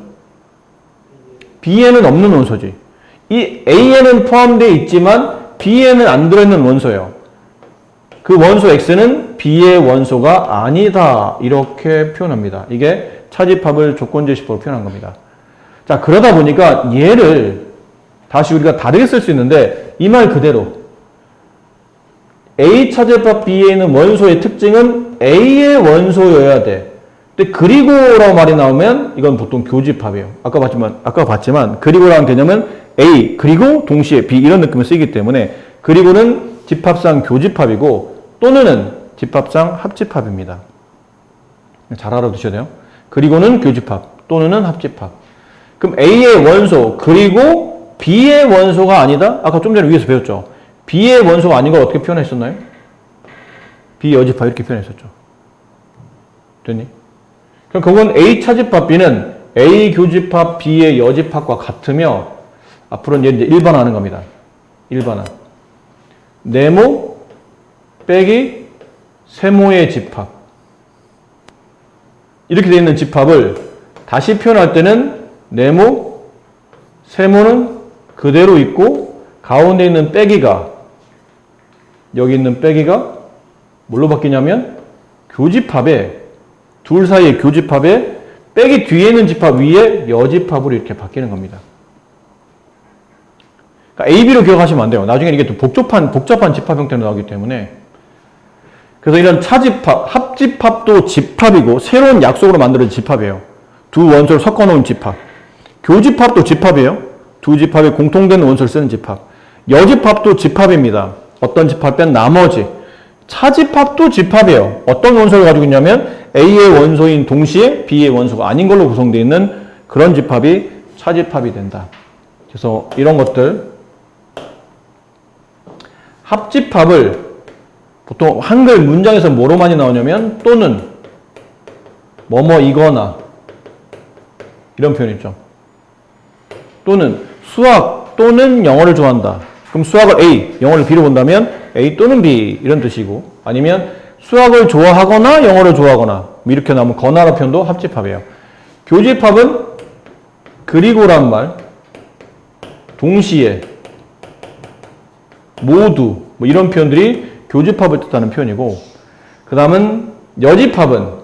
B에는 없는 원소지. 이 A에는 포함되어 있지만 B에는 안 들어있는 원소예요. 그 원소 X는 B의 원소가 아니다. 이렇게 표현합니다. 이게 차집합을 조건제시법으로 표현한 겁니다. 자, 그러다 보니까 얘를 다시 우리가 다르게 쓸 수 있는데 이 말 그대로 A 차집합 B에 있는 원소의 특징은 A의 원소여야 돼. 근데 그리고라고 말이 나오면 이건 보통 교집합이에요. 아까 봤지만 그리고라는 개념은 A 그리고 동시에 B 이런 느낌을 쓰이기 때문에 그리고는 집합상 교집합이고 또는 집합상 합집합입니다. 잘 알아두셔야 돼요. 그리고는 교집합 또는 합집합. 그럼 A의 원소 그리고 B의 원소가 아니다? 아까 좀 전에 위에서 배웠죠. B의 원소가 아닌 걸 어떻게 표현했었나요? B 여집합 이렇게 표현했었죠. 됐니? 그럼 그건 A 차집합 B는 A 교집합 B의 여집합과 같으며 앞으로는 얘를 이제 일반화하는 겁니다. 일반화. 네모 빼기 세모의 집합. 이렇게 되어 있는 집합을 다시 표현할 때는 네모, 세모는 그대로 있고 가운데 있는 빼기가 여기 있는 빼기가 뭘로 바뀌냐면 교집합에 둘 사이의 교집합에 빼기 뒤에 있는 집합 위에 여집합으로 이렇게 바뀌는 겁니다. 그러니까 AB로 기억하시면 안 돼요. 나중에 이게 또 복잡한 집합 형태로 나오기 때문에. 그래서 이런 차집합, 합집합도 집합이고 새로운 약속으로 만들어진 집합이에요. 두 원소를 섞어놓은 집합. 교집합도 집합이에요. 두 집합이 공통된 원소를 쓰는 집합. 여집합도 집합입니다. 어떤 집합 뺀 나머지. 차집합도 집합이에요. 어떤 원소를 가지고 있냐면 A의 원소인 동시에 B의 원소가 아닌 걸로 구성되어 있는 그런 집합이 차집합이 된다. 그래서 이런 것들 합집합을 보통 한글 문장에서 뭐로 많이 나오냐면 또는 뭐뭐이거나 이런 표현 있죠. 또는 수학 또는 영어를 좋아한다. 그럼 수학을 A, 영어를 B로 본다면 A 또는 B 이런 뜻이고 아니면 수학을 좋아하거나 영어를 좋아하거나 이렇게 나오면 거나라는 표현도 합집합이에요. 교집합은 그리고란 말, 동시에, 모두 뭐 이런 표현들이 교집합을 뜻하는 표현이고 그 다음은 여집합은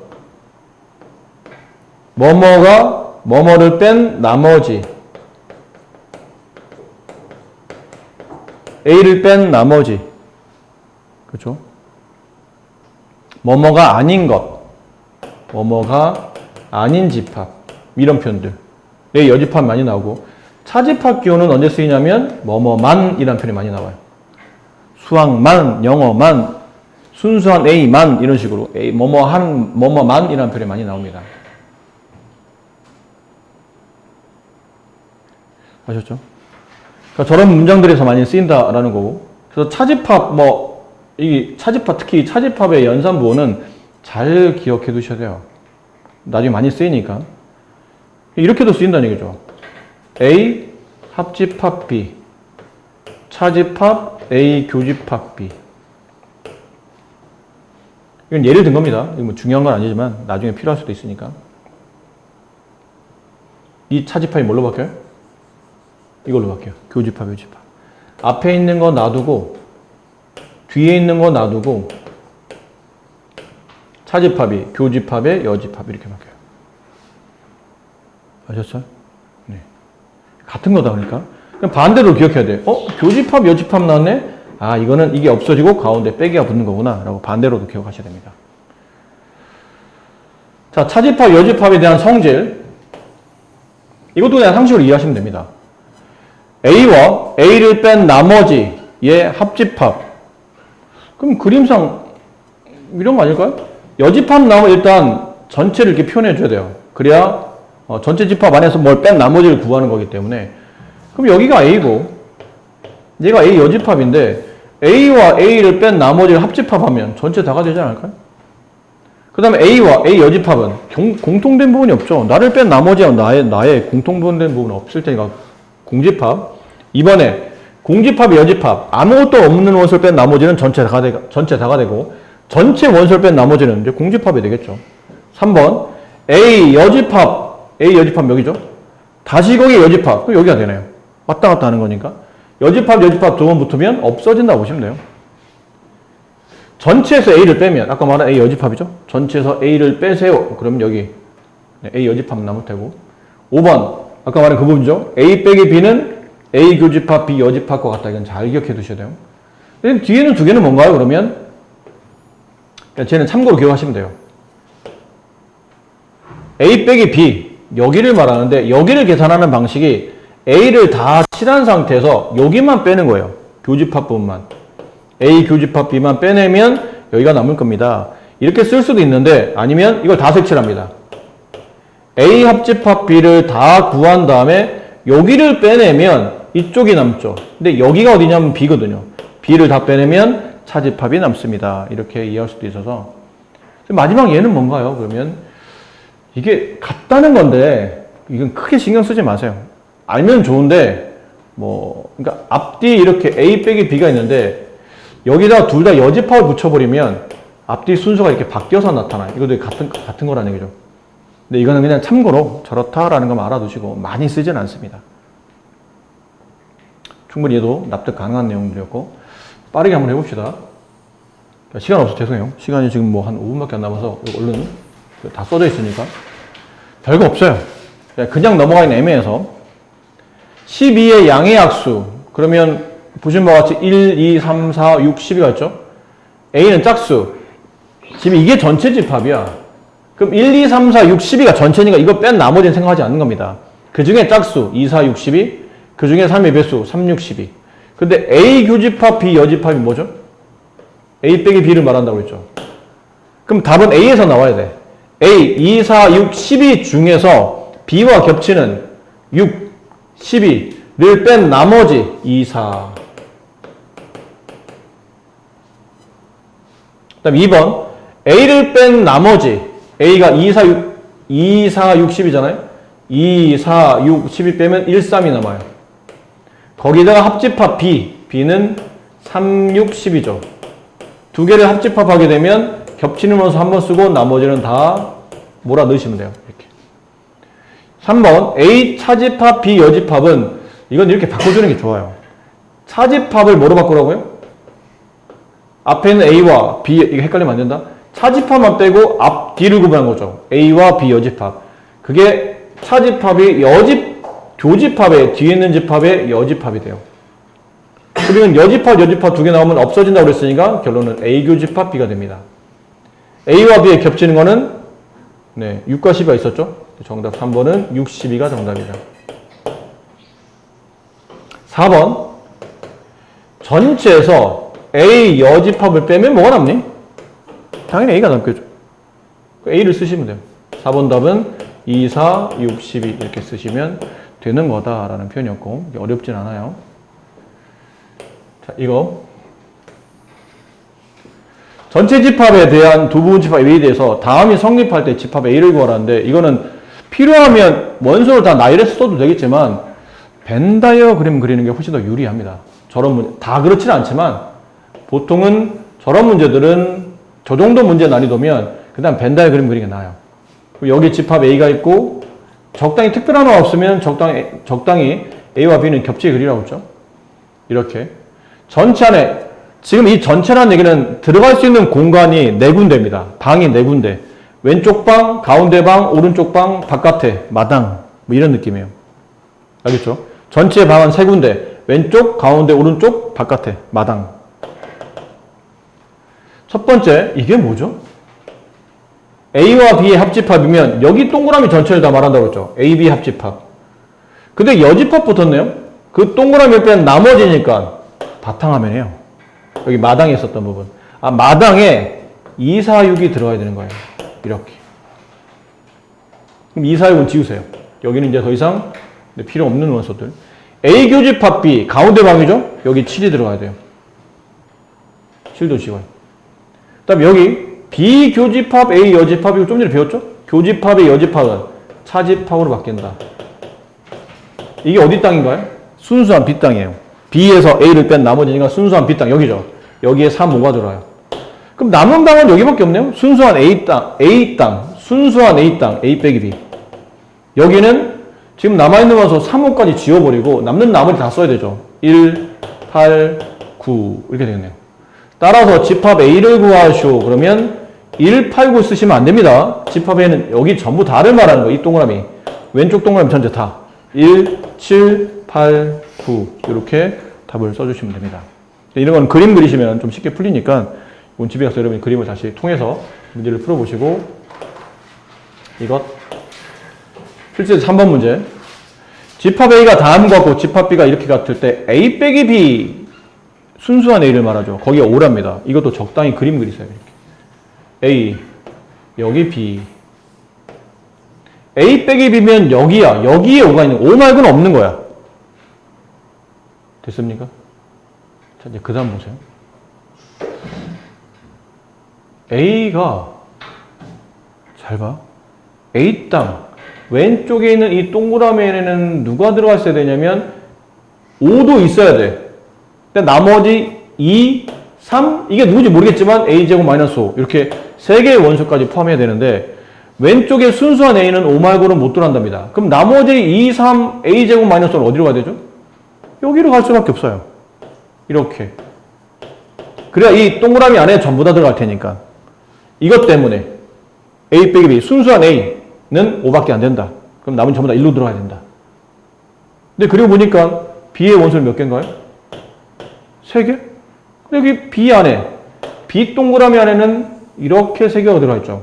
뭐뭐가 뭐뭐를 뺀 나머지 A를 뺀 나머지 그렇죠? 뭐뭐가 아닌 것 뭐뭐가 아닌 집합 이런 표현들 여집합 많이 나오고 차집합 기호는 언제 쓰이냐면 뭐뭐만 이란 표현이 많이 나와요. 수학만, 영어만, 순수한 A만 이런 식으로 A, 뭐뭐만 이라는 표현이 많이 나옵니다. 아셨죠? 그러니까 저런 문장들에서 많이 쓰인다라는 거고 그래서 차집합 이 차집합 특히 차집합의 연산부호는 잘 기억해 두셔야 돼요. 나중에 많이 쓰이니까 이렇게도 쓰인다는 얘기죠. A 합집합 B 차집합 A 교집합 B 이건 예를 든 겁니다. 이거 뭐 중요한 건 아니지만 나중에 필요할 수도 있으니까 이 차집합이 뭘로 바뀌어요? 이걸로 바뀌어요. 교집합, 여집합. 앞에 있는 거 놔두고 뒤에 있는 거 놔두고 차집합이 교집합에 여집합 이렇게 바뀌어요. 아셨어요? 네. 같은 거다 그러니까. 그럼 반대로 기억해야 돼. 교집합, 여집합 나왔네? 아, 이게 없어지고 가운데 빼기가 붙는 거구나. 라고 반대로도 기억하셔야 됩니다. 자, 차집합, 여집합에 대한 성질. 이것도 그냥 상식으로 이해하시면 됩니다. A와 A를 뺀 나머지의 합집합. 그럼 그림상 이런 거 아닐까요? 여집합 나오면 일단 전체를 이렇게 표현해 줘야 돼요. 그래야 전체 집합 안에서 뭘 뺀 나머지를 구하는 거기 때문에 그럼 여기가 A고 얘가 A 여집합인데 A와 A를 뺀 나머지를 합집합하면 전체 다가 되지 않을까요? 그 다음에 A와 A 여집합은 공통된 부분이 없죠. 나를 뺀 나머지와 나의 공통된 부분은 없을 테니까 공집합. 이번에 공집합, 여집합 아무것도 없는 원소를 뺀 나머지는 전체 다가 되고 전체 원소를 뺀 나머지는 이제 공집합이 되겠죠. 3번 A 여집합 여기죠. 다시 거기 여집합 그럼 여기가 되네요. 왔다 갔다 하는 거니까 여집합 두 번 붙으면 없어진다고 보시면 돼요. 전체에서 A를 빼면 아까 말한 A 여집합이죠. 전체에서 A를 빼세요. 그러면 여기 A 여집합 남을 테고 5번 아까 말한 그 부분이죠. A 빼기 B는 A 교집합 B 여집합과 같다. 이건 잘 기억해 두셔야 돼요. 뒤에는 두 개는 뭔가요, 그러면? 쟤는 참고로 기억하시면 돼요. A 빼기 B, 여기를 말하는데, 여기를 계산하는 방식이 A를 다 칠한 상태에서 여기만 빼는 거예요. 교집합 부분만. A 교집합 B만 빼내면 여기가 남을 겁니다. 이렇게 쓸 수도 있는데, 아니면 이걸 다 색칠합니다. A 합집합 B를 다 구한 다음에 여기를 빼내면 이쪽이 남죠. 근데 여기가 어디냐면 B거든요. B를 다 빼내면 차집합이 남습니다. 이렇게 이해할 수도 있어서. 마지막 얘는 뭔가요? 그러면 이게 같다는 건데 이건 크게 신경 쓰지 마세요. 알면 좋은데 그러니까 앞뒤 이렇게 A 빼기 B가 있는데 여기다 둘 다 여집합을 붙여버리면 앞뒤 순서가 이렇게 바뀌어서 나타나요. 이것도 같은 거라는 얘기죠. 근데 이거는 그냥 참고로 저렇다라는 것만 알아두시고 많이 쓰진 않습니다. 충분히 얘도 납득 가능한 내용들이었고 빠르게 한번 해봅시다. 시간 없어서 죄송해요. 시간이 지금 한 5분밖에 안 남아서 얼른 다 써져 있으니까 별거 없어요. 그냥 넘어가긴 애매해서 12의 양의 약수 그러면 보신 바와 같이 1, 2, 3, 4, 6, 12가 있죠? A는 짝수 지금 이게 전체 집합이야. 그럼 1, 2, 3, 4, 6, 12가 전체니까 이거 뺀 나머지는 생각하지 않는 겁니다. 그 중에 짝수 2, 4, 6, 12 그 중에 3의 배수 3, 6, 12 근데 A 교집합 B 여집합이 뭐죠? A 빼기 B를 말한다고 했죠. 그럼 답은 A에서 나와야 돼. A 2, 4, 6, 12 중에서 B와 겹치는 6, 12를 뺀 나머지 2, 4 그 다음 2번 A를 뺀 나머지 A가 2, 4, 6, 2, 4, 6, 10이잖아요. 2, 4, 6, 12 빼면 1, 3이 남아요. 거기다가 합집합 B, B는 3, 6, 10이죠. 두 개를 합집합하게 되면 겹치는 원수 한 번 쓰고 나머지는 다 몰아 넣으시면 돼요. 이렇게. 3번 A 차집합 B 여집합은 이건 이렇게 바꿔주는 게 좋아요. 차집합을 뭐로 바꾸라고요? 앞에 있는 A와 B, 이거 헷갈리면 안 된다. 차집합만 빼고 앞, 뒤를 구분한 거죠. A와 B 여집합. 그게 차집합이 교집합의 뒤에 있는 집합의 여집합이 돼요. 그러면 여집합 두 개 나오면 없어진다고 그랬으니까 결론은 A 교집합 B가 됩니다. A와 B에 겹치는 거는 6과 12가 있었죠. 정답 3번은 6, 12가 정답이다. 4번 전체에서 A 여집합을 빼면 뭐가 남니? 당연히 A가 남겠죠. A를 쓰시면 돼요. 4번 답은 2, 4, 6, 12 이렇게 쓰시면 되는 거다라는 표현이었고 어렵진 않아요. 자, 이거 전체 집합에 대한 두 부분 집합 A에 대해서 다음이 성립할 때 집합 A를 구하라는데 이거는 필요하면 원소를 다 나열해서 써도 되겠지만 벤 다이어그램 그리는 게 훨씬 더 유리합니다. 저런 문제 다 그렇지는 않지만 보통은 저런 문제들은 저 정도 문제 난이도면 그다음 벤 다이어그램 그리는 게 나아요. 여기 집합 A가 있고 적당히 특별한 거 없으면 적당히 A와 B는 겹치게 그리라고 했죠. 이렇게 전체 안에 지금 이 전체라는 얘기는 들어갈 수 있는 공간이 4군데입니다. 방이 4군데. 왼쪽 방, 가운데 방, 오른쪽 방, 바깥에, 마당 뭐 이런 느낌이에요. 알겠죠? 전체 방은 3군데. 왼쪽, 가운데, 오른쪽, 바깥에, 마당. 첫 번째, 이게 뭐죠? A와 B의 합집합이면 여기 동그라미 전체를 다 말한다고 했죠. A, B 합집합. 근데 여집합 붙었네요. 그 동그라미를 뺀 나머지니까 바탕화면이에요. 여기 마당에 있었던 부분. 마당에 2, 4, 6이 들어가야 되는 거예요. 이렇게. 그럼 2, 4, 6은 지우세요. 여기는 이제 더 이상 필요 없는 원소들. A 교집합 B, 가운데 방이죠? 여기 7이 들어가야 돼요. 7도 지워요. 그 다음에 여기 B 교집합 A 여집합, 이거 좀 전에 배웠죠? 교집합의 여집합은 차집합으로 바뀐다. 이게 어디 땅인가요? 순수한 B 땅이에요. B에서 A를 뺀 나머지니까 순수한 B 땅, 여기죠? 여기에 3, 5가 들어와요. 그럼 남은 방은 여기밖에 없네요? 순수한 A 땅, 순수한 A 땅, A 빼기 B. 여기는 지금 남아있는 원소 3, 5까지 지워버리고 남는 나머지 다 써야 되죠. 1, 8, 9 이렇게 되겠네요. 따라서 집합 A를 구하시오. 그러면 1, 8, 9 쓰시면 안 됩니다. 집합 A는 여기 전부 다를 말하는 거예요. 이 동그라미. 왼쪽 동그라미 전체 다. 1, 7, 8, 9 이렇게 답을 써주시면 됩니다. 이런 건 그림 그리시면 좀 쉽게 풀리니까 이건 집에 가서 여러분이 그림을 다시 통해서 문제를 풀어보시고 이것 실제 3번 문제 집합 A가 다음과 같고 집합 B가 이렇게 같을 때 A 빼기 B 순수한 A를 말하죠. 거기가 O랍니다. 이것도 적당히 그림 그리세요. 이렇게. A 여기 B A 빼기 B면 여기야. 여기에 O가 있는 O 말고는 없는 거야. 됐습니까? 자 이제 그 다음 보세요. A가 잘 봐. A 땅 왼쪽에 있는 이 동그라미에는 누가 들어가 있어야 되냐면 5도 있어야 돼. 근데 나머지 2, 3 이게 누구지 모르겠지만 A제곱 마이너스 5 이렇게 3개의 원소까지 포함해야 되는데 왼쪽에 순수한 A는 5 말고는 못 들어간답니다. 그럼 나머지 2, 3 A제곱 마이너스 5는 어디로 가야 되죠? 여기로 갈 수밖에 없어요. 이렇게. 그래야 이 동그라미 안에 전부 다 들어갈 테니까. 이것 때문에 A 빼기 B 순수한 A는 5밖에 안 된다. 그럼 남은 전부 다 1로 들어가야 된다. 근데 그리고 보니까 B의 원소는 몇 개인가요? 3개? 여기 B 안에 B 동그라미 안에는 이렇게 3개가 들어가 있죠.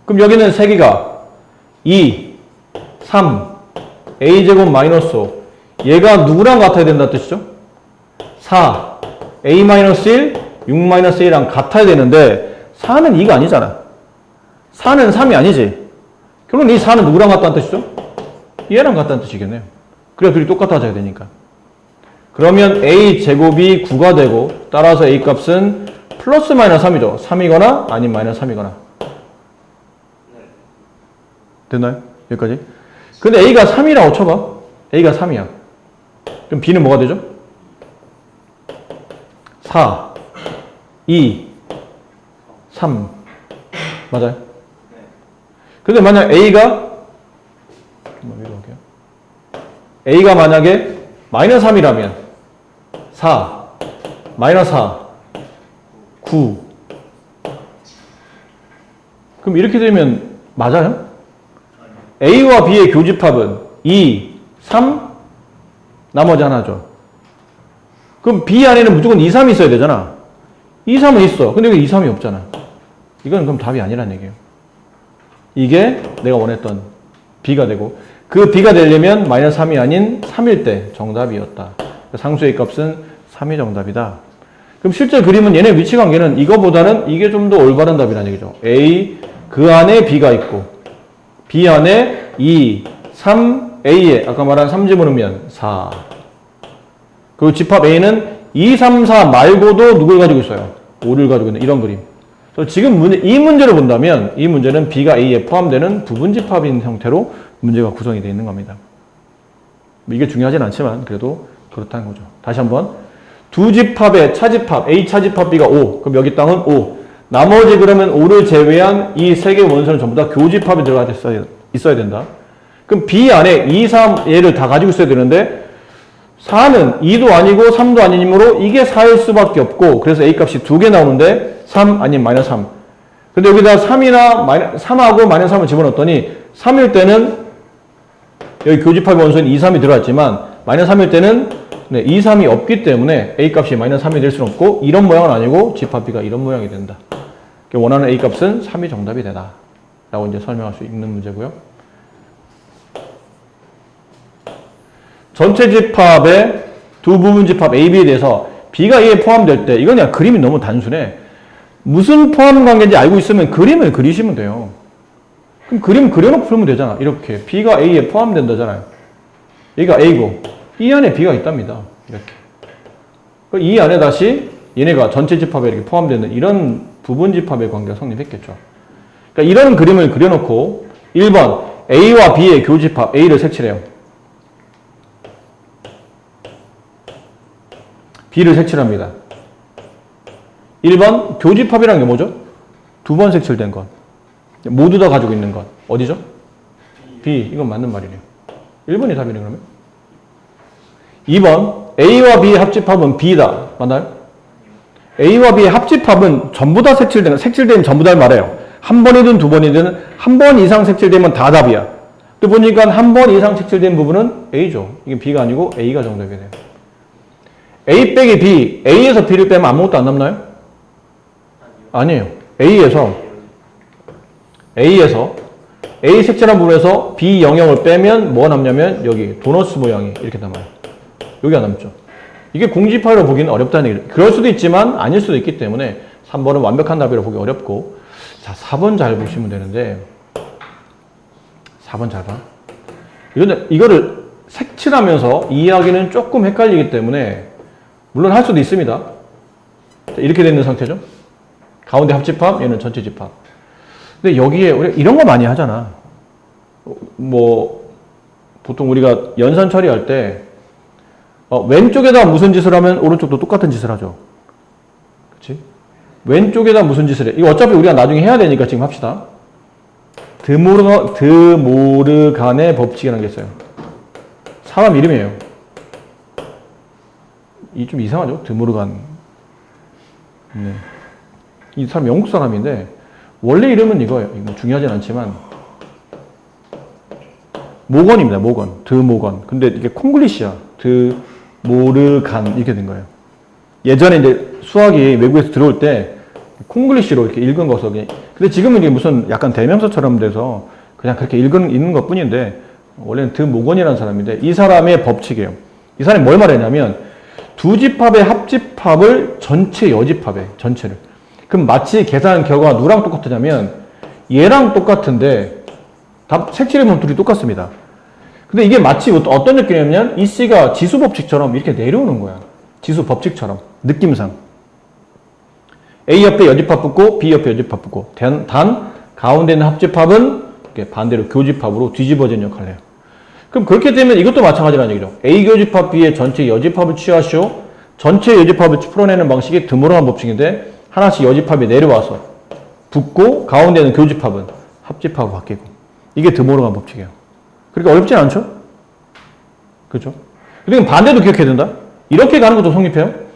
그럼 여기는 3개가 2, 3, A제곱 마이너스 5 얘가 누구랑 같아야 된다는 뜻이죠? 4, A 마이너스 1, 6 마이너스 1이랑 같아야 되는데 4는 2가 아니잖아. 4는 3이 아니지. 결론 이 4는 누구랑 같다는 뜻이죠? 얘랑 같다는 뜻이겠네요. 그래야 둘이 똑같아져야 되니까. 그러면 A 제곱이 9가 되고 따라서 A 값은 플러스 마이너스 3이죠. 3이거나 아니면 마이너스 3이거나. 됐나요? 여기까지? 근데 A가 3이라고 쳐봐. A가 3이야. 그럼 B는 뭐가 되죠? 4, 2, 3. 맞아요? 근데 만약 A가 A가 만약에 마이너스 3이라면 4, 마이너스 4, 9 그럼 이렇게 되면 맞아요? A와 B의 교집합은 2, 3 나머지 하나죠. 그럼 B 안에는 무조건 2, 3이 있어야 되잖아. 2, 3은 있어. 근데 여기 2, 3이 없잖아. 이건 그럼 답이 아니란 얘기예요. 이게 내가 원했던 B가 되고 그 B가 되려면 마이너스 3이 아닌 3일 때 정답이었다. 상수의 값은 3이 정답이다. 그럼 실제 그림은 얘네 위치 관계는 이거보다는 이게 좀 더 올바른 답이라는 얘기죠. A 그 안에 B가 있고 B 안에 2, 3, A에 아까 말한 3 집어넣으면 4 그리고 집합 A는 2, 3, 4 말고도 누굴 가지고 있어요? 5를 가지고 있는 이런 그림. 지금 이 문제를 본다면 이 문제는 B가 A에 포함되는 부분집합인 형태로 문제가 구성이 되어 있는 겁니다. 이게 중요하진 않지만 그래도 그렇다는 거죠. 다시 한번 두 집합의 차집합 A 차집합 B가 5 그럼 여기 땅은 5 나머지 그러면 5를 제외한 이 세 개의 원소는 전부 다 교집합에 들어가 있어야 된다. 그럼 B 안에 2, 3 얘를 다 가지고 있어야 되는데 4는 2도 아니고 3도 아니므로 이게 4일 수밖에 없고 그래서 A 값이 2개 나오는데 3 아니면 마이너스 3 근데 여기다 3하고 마이너스 3을 집어넣었더니 3일 때는 여기 교집합의 원소는 2, 3이 들어갔지만 마이너스 3일 때는 2, 3이 없기 때문에 A 값이 마이너스 3이 될 수는 없고 이런 모양은 아니고 집합 B가 이런 모양이 된다. 원하는 A 값은 3이 정답이 되다 라고 이제 설명할 수 있는 문제고요. 전체 집합의 두 부분 집합 A, B에 대해서 B가 A에 포함될 때 이건 그냥 그림이 너무 단순해. 무슨 포함 관계인지 알고 있으면 그림을 그리시면 돼요. 그럼 그림 그려놓고 풀면 되잖아. 이렇게 B가 A에 포함된다잖아요. 얘가 A고 이 안에 B가 있답니다. 이렇게. 이 안에 다시 얘네가 전체 집합에 이렇게 포함되는 이런 부분 집합의 관계가 성립했겠죠. 그러니까 이런 그림을 그려놓고 1번 A와 B의 교집합 A를 색칠해요. B를 색칠합니다. 1번 교집합이라는 게 뭐죠? 두 번 색칠된 것. 모두 다 가지고 있는 것. 어디죠? B. 이건 맞는 말이래요. 1번이 답이네 그러면. 2번 A와 B의 합집합은 B다. 맞나요? A와 B의 합집합은 전부 다 색칠되면 전부 다를 말해요. 한 번이든 두 번이든 한 번 이상 색칠되면 다 답이야. 또 보니까 한 번 이상 색칠된 부분은 A죠. 이게 B가 아니고 A가 정답이 돼요. A 빼기 B, A에서 B를 빼면 아무것도 안 남나요? 아니에요. A에서 A 색칠한 부분에서 B 영역을 빼면 뭐가 남냐면 여기 도너스 모양이 이렇게 남아요. 여기가 남죠. 이게 공집합으로 보기는 어렵다는 얘기죠. 그럴 수도 있지만 아닐 수도 있기 때문에 3번은 완벽한 답이라고 보기 어렵고, 자 4번 잘 보시면 되는데 4번 잘 봐. 이거를 색칠하면서 이해하기는 조금 헷갈리기 때문에 물론 할 수도 있습니다. 이렇게 되는 상태죠. 가운데 합집합, 얘는 전체 집합. 근데 여기에 우리가 이런 거 많이 하잖아. 뭐 보통 우리가 연산 처리할 때 왼쪽에다 무슨 짓을 하면 오른쪽도 똑같은 짓을 하죠. 그렇지? 왼쪽에다 무슨 짓을 해? 이거 어차피 우리가 나중에 해야 되니까 지금 합시다. 드모르간의 법칙이라는 게 있어요. 사람 이름이에요. 이 좀 이상하죠? 드모르간. 네. 이 사람 영국 사람인데 원래 이름은 이거예요. 이거 중요하진 않지만 모건입니다. 모건. 드모건. 근데 이게 콩글리시야. 드모르간 이렇게 된 거예요. 예전에 이제 수학이 외국에서 들어올 때 콩글리시로 이렇게 읽은 거서 근데 지금은 이게 무슨 약간 대명사처럼 돼서 그냥 그렇게 읽는 것 뿐인데 원래는 드모건이라는 사람인데 이 사람의 법칙이에요. 이 사람이 뭘 말했냐면 두 집합의 합집합을 전체 여집합에 전체를. 그럼 마치 계산 결과가 누구랑 똑같으냐면 얘랑 똑같은데 답 색칠해보면 둘이 똑같습니다. 근데 이게 마치 어떤 느낌이냐면 이 C가 지수 법칙처럼 이렇게 내려오는 거야. 지수 법칙처럼 느낌상. A 옆에 여집합 붙고 B 옆에 여집합 붙고 단 가운데 있는 합집합은 이렇게 반대로 교집합으로 뒤집어진 역할을 해요. 그럼 그렇게 되면 이것도 마찬가지라는 얘기죠. A 교집합 B의 전체 여집합을 취하시오. 전체 여집합을 풀어내는 방식이 드모르간 법칙인데 하나씩 여집합이 내려와서 붙고 가운데는 교집합은 합집합으로 바뀌고 이게 드모르간 법칙이에요. 그러니까 어렵진 않죠? 그렇죠? 그리고 반대도 기억해야 된다. 이렇게 가는 것도 성립해요.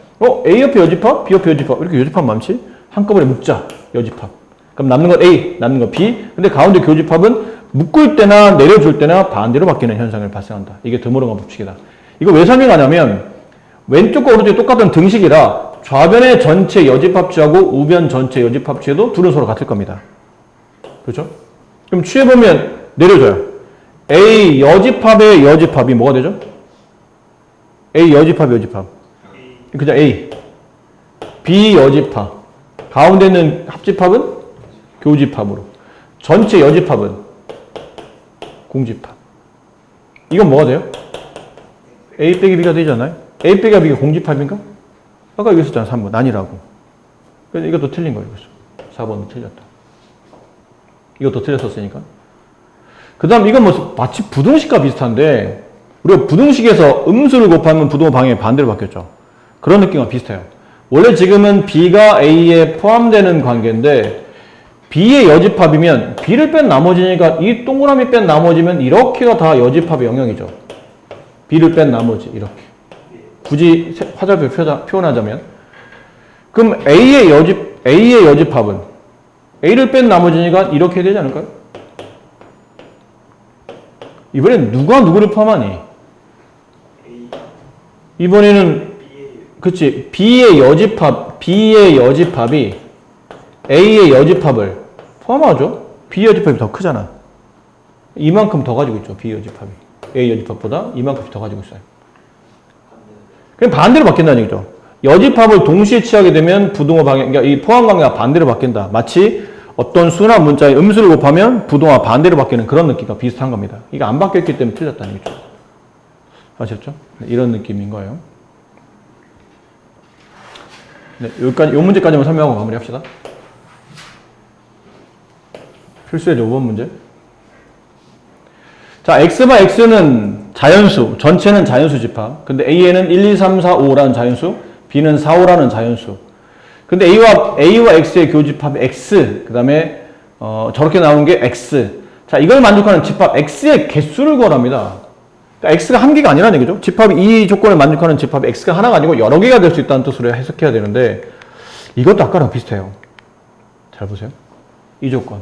A 옆에 여집합, B 옆에 여집합 이렇게 여집합 많지? 한꺼번에 묶자. 여집합. 그럼 남는 건 A, 남는 건 B. 근데 가운데 교집합은 묶을 때나 내려줄 때나 반대로 바뀌는 현상을 발생한다. 이게 드모르간 법칙이다. 이거 왜 설명하냐면 왼쪽과 오른쪽이 똑같은 등식이라 좌변의 전체 여집합치하고 우변 전체 여집합치에도 둘은 서로 같을 겁니다. 그렇죠? 그럼 취해보면 내려줘요. A 여집합의 여집합이 뭐가 되죠? A 여집합의 여집합. 그죠? A. B 여집합. 가운데 있는 합집합은 교집합으로. 전체 여집합은 공집합. 이건 뭐가 돼요? A 빼기 B가 되잖아요? A 빼기 B가 공집합인가? 아까 여기 있었잖아, 3번. 아니라고. 그래서 이것도 틀린 거예요. 4번은 틀렸다. 이것도 틀렸었으니까. 그 다음 이건 뭐 마치 부등식과 비슷한데 우리가 부등식에서 음수를 곱하면 부등호 방향이 반대로 바뀌었죠. 그런 느낌과 비슷해요. 원래 지금은 B가 A에 포함되는 관계인데 B의 여집합이면 B를 뺀 나머지니까 이 동그라미 뺀 나머지면 이렇게가 다 여집합의 영역이죠. B를 뺀 나머지 이렇게. 굳이 화살표 표현하자면 그럼 A의 여집합은 A를 뺀 나머지니까 이렇게 되지 않을까요? 이번엔 누가 누구를 포함하니? 이번에는 그치 B의 여집합이 A의 여집합을 포함하죠. B 여집합이 더 크잖아. 이만큼 더 가지고 있죠. B 여집합이 A 여집합보다 이만큼 더 가지고 있어요. 그럼 반대로 바뀐다는 얘기죠. 여집합을 동시에 취하게 되면 부등호 방향, 그러니까 이 포함 관계가 반대로 바뀐다. 마치 어떤 수나 문자의 음수를 곱하면 부등호가 반대로 바뀌는 그런 느낌과 비슷한 겁니다. 이게 안 바뀌었기 때문에 틀렸다는 얘기죠. 아셨죠? 네, 이런 느낌인 거예요. 네, 여기까지, 이 문제까지만 설명하고 마무리합시다. 필수예죠, 5번 문제. 자, X바 X는 자연수, 전체는 자연수 집합. 근데 A에는 1, 2, 3, 4, 5라는 자연수, B는 4, 5라는 자연수. 근데 A와 X의 교집합이 X, 그 다음에, 저렇게 나오는 게 X. 자, 이걸 만족하는 집합 X의 개수를 구하랍니다. 그러니까 X가 한 개가 아니라는 얘기죠. 집합이 이 조건을 만족하는 집합이 X가 하나가 아니고 여러 개가 될 수 있다는 뜻으로 해석해야 되는데, 이것도 아까랑 비슷해요. 잘 보세요. 이 조건.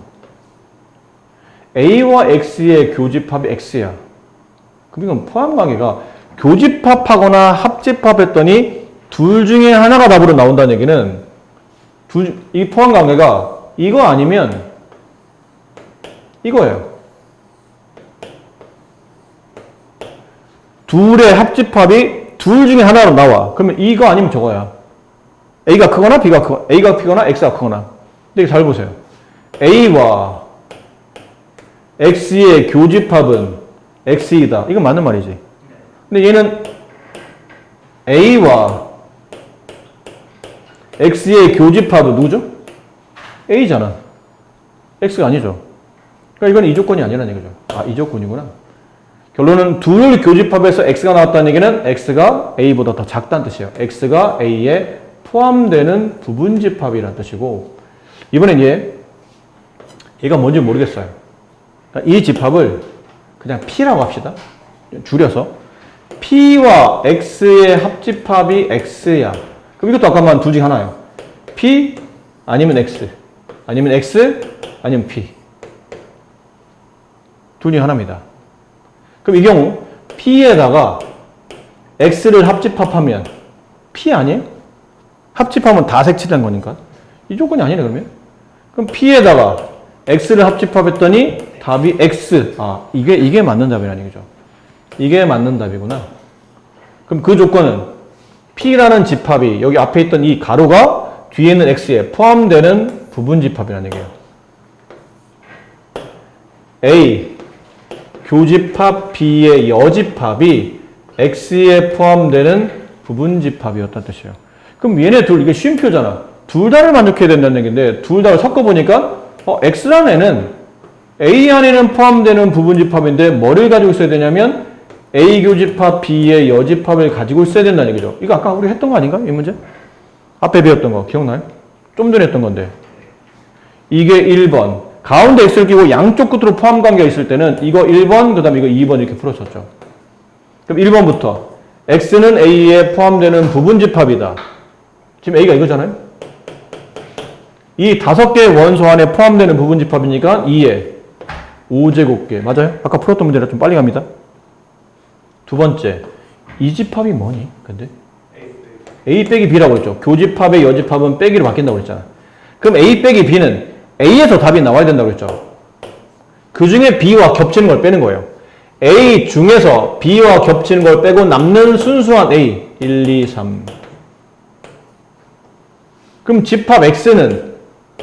A와 X의 교집합이 X야. 그럼 이건 포함 관계가 교집합하거나 합집합했더니 둘 중에 하나가 답으로 나온다는 얘기는 이 포함 관계가 이거 아니면 이거예요. 둘의 합집합이 둘 중에 하나로 나와. 그러면 이거 아니면 저거야. A가 크거나 B가 크거나 A가 크거나 X가 크거나. 근데 잘 보세요. A와 X의 교집합은 X이다. 이건 맞는 말이지. 근데 얘는 A와 X의 교집합은 누구죠? A잖아. X가 아니죠. 그러니까 이건 이 조건이 아니라는 얘기죠. 아, 이 조건이구나. 결론은 둘 교집합에서 X가 나왔다는 얘기는 X가 A보다 더 작다는 뜻이에요. X가 A에 포함되는 부분집합이라는 뜻이고, 이번엔 얘가 뭔지 모르겠어요. 이 집합을 그냥 P라고 합시다. 줄여서. P와 X의 합집합이 X야. 그럼 이것도 아까만 둘 중에 하나예요. P 아니면 X. 아니면 X 아니면 P. 둘 중에 하나입니다. 그럼 이 경우 P에다가 X를 합집합하면 P 아니에요? 합집하면 다 색칠된 거니까. 이 조건이 아니네 그러면. 그럼 P에다가 X를 합집합했더니 답이 X. 아, 이게 맞는 답이라는 얘기죠. 이게 맞는 답이구나. 그럼 그 조건은 P라는 집합이 여기 앞에 있던 이 가로가 뒤에 있는 X에 포함되는 부분집합이라는 얘기예요. A 교집합 B의 여집합이 X에 포함되는 부분집합이었다는 뜻이에요. 그럼 얘네 둘, 이게 쉼표잖아. 둘 다를 만족해야 된다는 얘기인데 둘 다를 섞어보니까 X라는 애는 A 안에는 포함되는 부분집합인데 뭐를 가지고 있어야 되냐면 A 교집합 B의 여집합을 가지고 있어야 된다는 얘기죠. 이거 아까 우리 했던 거 아닌가? 이 문제? 앞에 배웠던 거 기억나요? 좀 전에 했던 건데 이게 1번 가운데 X를 끼고 양쪽 끝으로 포함 관계가 있을 때는 이거 1번 그 다음에 이거 2번 이렇게 풀어줬죠. 그럼 1번부터 X는 A에 포함되는 부분집합이다. 지금 A가 이거잖아요. 이 5개의 원소 안에 포함되는 부분집합이니까 2에 5제곱개 맞아요? 아까 풀었던 문제라 좀 빨리 갑니다. 두 번째, 이 집합이 뭐니? 근데 A 빼기 B라고 했죠. 교집합의 여집합은 빼기로 바뀐다고 그랬잖아. 그럼 A 빼기 B는 A에서 답이 나와야 된다고 그랬죠. 그 중에 B와 겹치는 걸 빼는 거예요. A 중에서 B와 겹치는 걸 빼고 남는 순수한 A 1, 2, 3. 그럼 집합 X는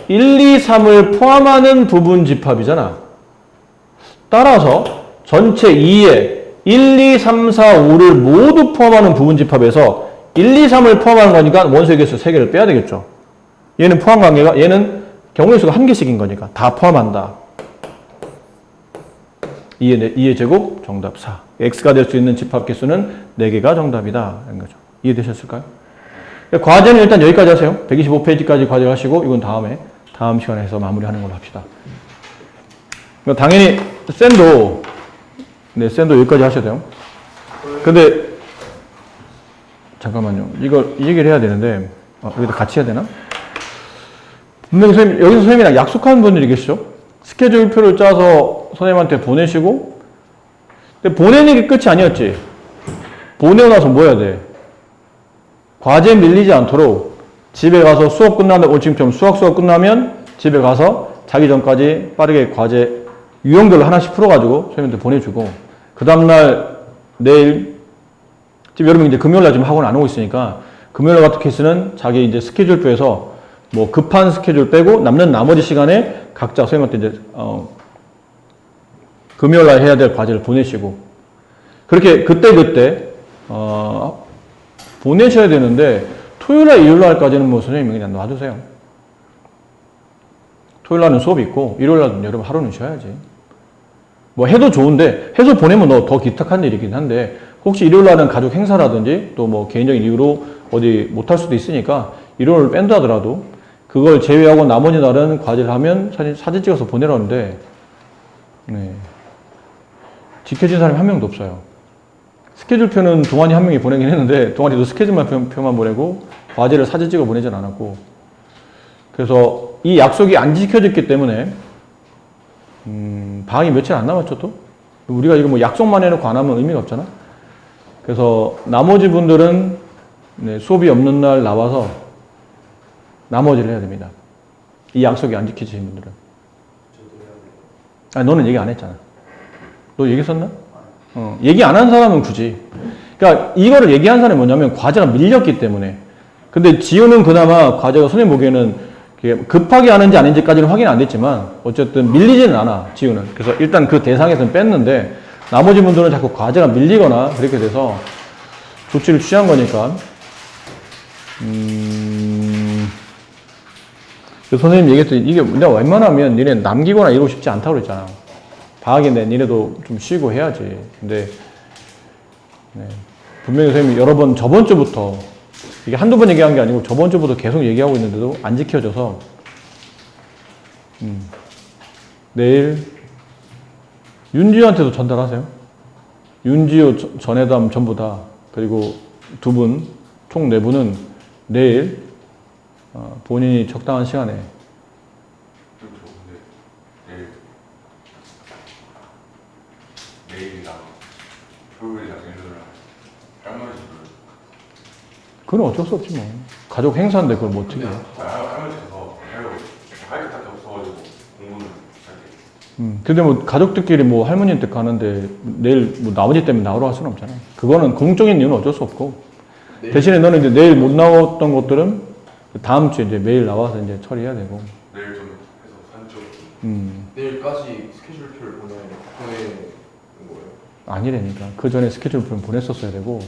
1, 2, 3을 포함하는 부분 집합이잖아. 따라서 전체 2에 1, 2, 3, 4, 5를 모두 포함하는 부분 집합에서 1, 2, 3을 포함하는 거니까 원소의 개수 3개를 빼야 되겠죠. 얘는 포함 관계가 얘는 경우의 수가 1개씩인 거니까 다 포함한다. 2의 제곱 정답 4. X가 될 수 있는 집합 개수는 4개가 정답이다. 이런 거죠. 이해되셨을까요? 과제는 일단 여기까지 하세요. 125페이지까지 과제 하시고 이건 다음 시간에 해서 마무리하는 걸로 합시다. 당연히 샌도 여기까지 하셔야 돼요. 근데 잠깐만요. 이 얘기를 해야 되는데 여기다 같이 해야 되나? 분명히 여기서 선생님이랑 약속한 분들이 계시죠? 스케줄표를 짜서 선생님한테 보내시고 근데 보내는 게 끝이 아니었지. 보내고 나서 뭐 해야 돼? 과제 밀리지 않도록 집에 가서 수업 끝나면 오늘 지금처럼 수학 끝나면 집에 가서 자기 전까지 빠르게 과제 유형별로 하나씩 풀어가지고 선생님한테 보내주고 그 다음날 내일 지금 여러분 이제 금요일날 지금 학원 안 오고 있으니까 금요일 같은 케이스는 자기 이제 스케줄표에서 뭐 급한 스케줄 빼고 남는 나머지 시간에 각자 선생님한테 이제 금요일날 해야 될 과제를 보내시고 그렇게 그때 보내셔야 되는데 토요일날 일요일날까지는 뭐 선생님이 그냥 놔두세요. 토요일날은 수업이 있고 일요일날은 여러분 하루는 쉬어야지. 뭐 해도 좋은데 해서 보내면 더 기특한 일이긴 한데 혹시 일요일날은 가족 행사라든지 또 뭐 개인적인 이유로 어디 못할 수도 있으니까 일요일을 뺀다 하더라도 그걸 제외하고 나머지 날은 과제를 하면 사진 찍어서 보내라는데 지켜진 사람이 한 명도 없어요. 스케줄표는 동환이 한 명이 보내긴 했는데 동환이도 스케줄만 표만 보내고 과제를 사진 찍어 보내진 않았고 그래서 이 약속이 안 지켜졌기 때문에 방학이 며칠 안 남았죠 또? 우리가 이거 뭐 약속만 해놓고 안 하면 의미가 없잖아. 그래서 나머지 분들은 네, 수업이 없는 날 나와서 나머지를 해야 됩니다. 이 약속이 안 지켜지신 분들은. 아니, 너는 얘기 안 했잖아. 너 얘기했었나? 얘기 안 한 사람은 굳이. 그러니까 이거를 얘기한 사람이 뭐냐면 과제가 밀렸기 때문에. 근데 지우는 그나마 과제가 선생님 보기에는 급하게 하는지 아닌지까지는 확인 안 됐지만 어쨌든 밀리지는 않아, 지우는. 그래서 일단 그 대상에서는 뺐는데 나머지 분들은 자꾸 과제가 밀리거나 그렇게 돼서 조치를 취한 거니까. 선생님 얘기했더니 이게 내가 웬만하면 니네 남기거나 이러고 싶지 않다고 그랬잖아. 방학인데 니네도 좀 쉬고 해야지. 근데 네, 분명히 선생님이 여러 번 저번 주부터 이게 한두 번 얘기한 게 아니고 저번 주부터 계속 얘기하고 있는데도 안 지켜져서 내일 윤지호한테도 전달하세요. 윤지호 전회담 전부 다. 그리고 두 분, 총 네 분은 내일 본인이 적당한 시간에. 내일이랑 토요일이랑 일요일이랑 할머니 집을. 그건 어쩔 수 없지 뭐. 가족 행사인데 그걸 뭐 어떻게 해. 할머니 집에서 하려고 할 게 없어가지고 공부는 할게. 근데 뭐 가족들끼리 뭐 할머니 댁 가는데 내일 뭐 아버지 때문에 나오라 할 수는 없잖아. 그거는 공적인 이유는 어쩔 수 없고. 대신에 너는 이제 내일 못 나왔던 것들은 다음 주에 이제 매일 나와서 이제 처리해야 되고. 내일 좀 해서 산쪽. 내일까지 스케줄표를 보내는 거예요? 아니라니까. 그 전에 스케줄표를 보냈었어야 되고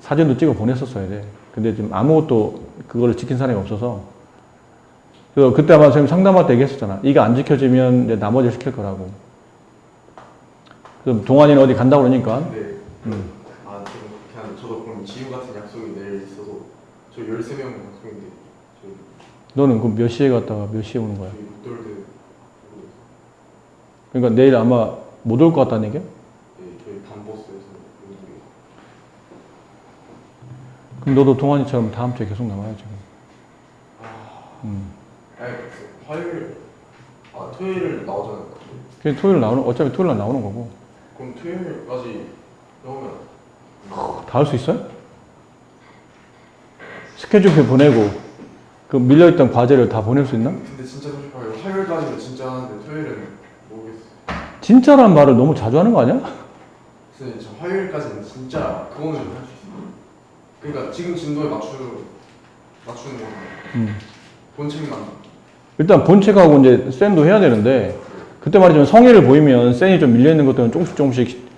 사진도 찍어 보냈었어야 돼. 근데 지금 아무것도 그거를 지킨 사람이 없어서. 그래서 그때 아마 선생님 상담할 때 얘기했었잖아. 이게 안 지켜지면 이제 나머지 시킬 거라고. 그럼 동환이는 어디 간다고 그러니까. 네. 아, 지금 그렇게 하는, 저도 그럼 지우 같은 약속이 내일 있어서 저 13명 약속인데 저희 너는 그럼 몇 시에 갔다가 몇 시에 오는 거야? 롯돌드. 그러니까 내일 아마 못 올 것 같다는 얘기야? 네, 저희 반버스에서 오는 게. 그럼 너도 동환이처럼 다음 주에 계속 나와야지. 아니, 화요일, 토요일 나오잖아요. 그냥 토요일 나오는, 어차피 토요일 날 나오는 거고. 그럼 토요일까지 나오면 다 할 수 있어요? 스케줄표 보내고 그 밀려있던 과제를 다 보낼 수 있나? 근데 진짜 솔직하게 화요일까지는 진짜 하는데 토요일은 모르겠어요. 진짜란 말을 너무 자주 하는 거 아니야? 선생님, 저 화요일까지는 진짜 그거는 할 수 있어요. 그러니까 지금 진도에 맞추는 거는 본책만. 일단 본책하고 이제 쌤도 해야 되는데 그때 말이지만 성의를 보이면 쌤이 좀 밀려있는 것들은 조금씩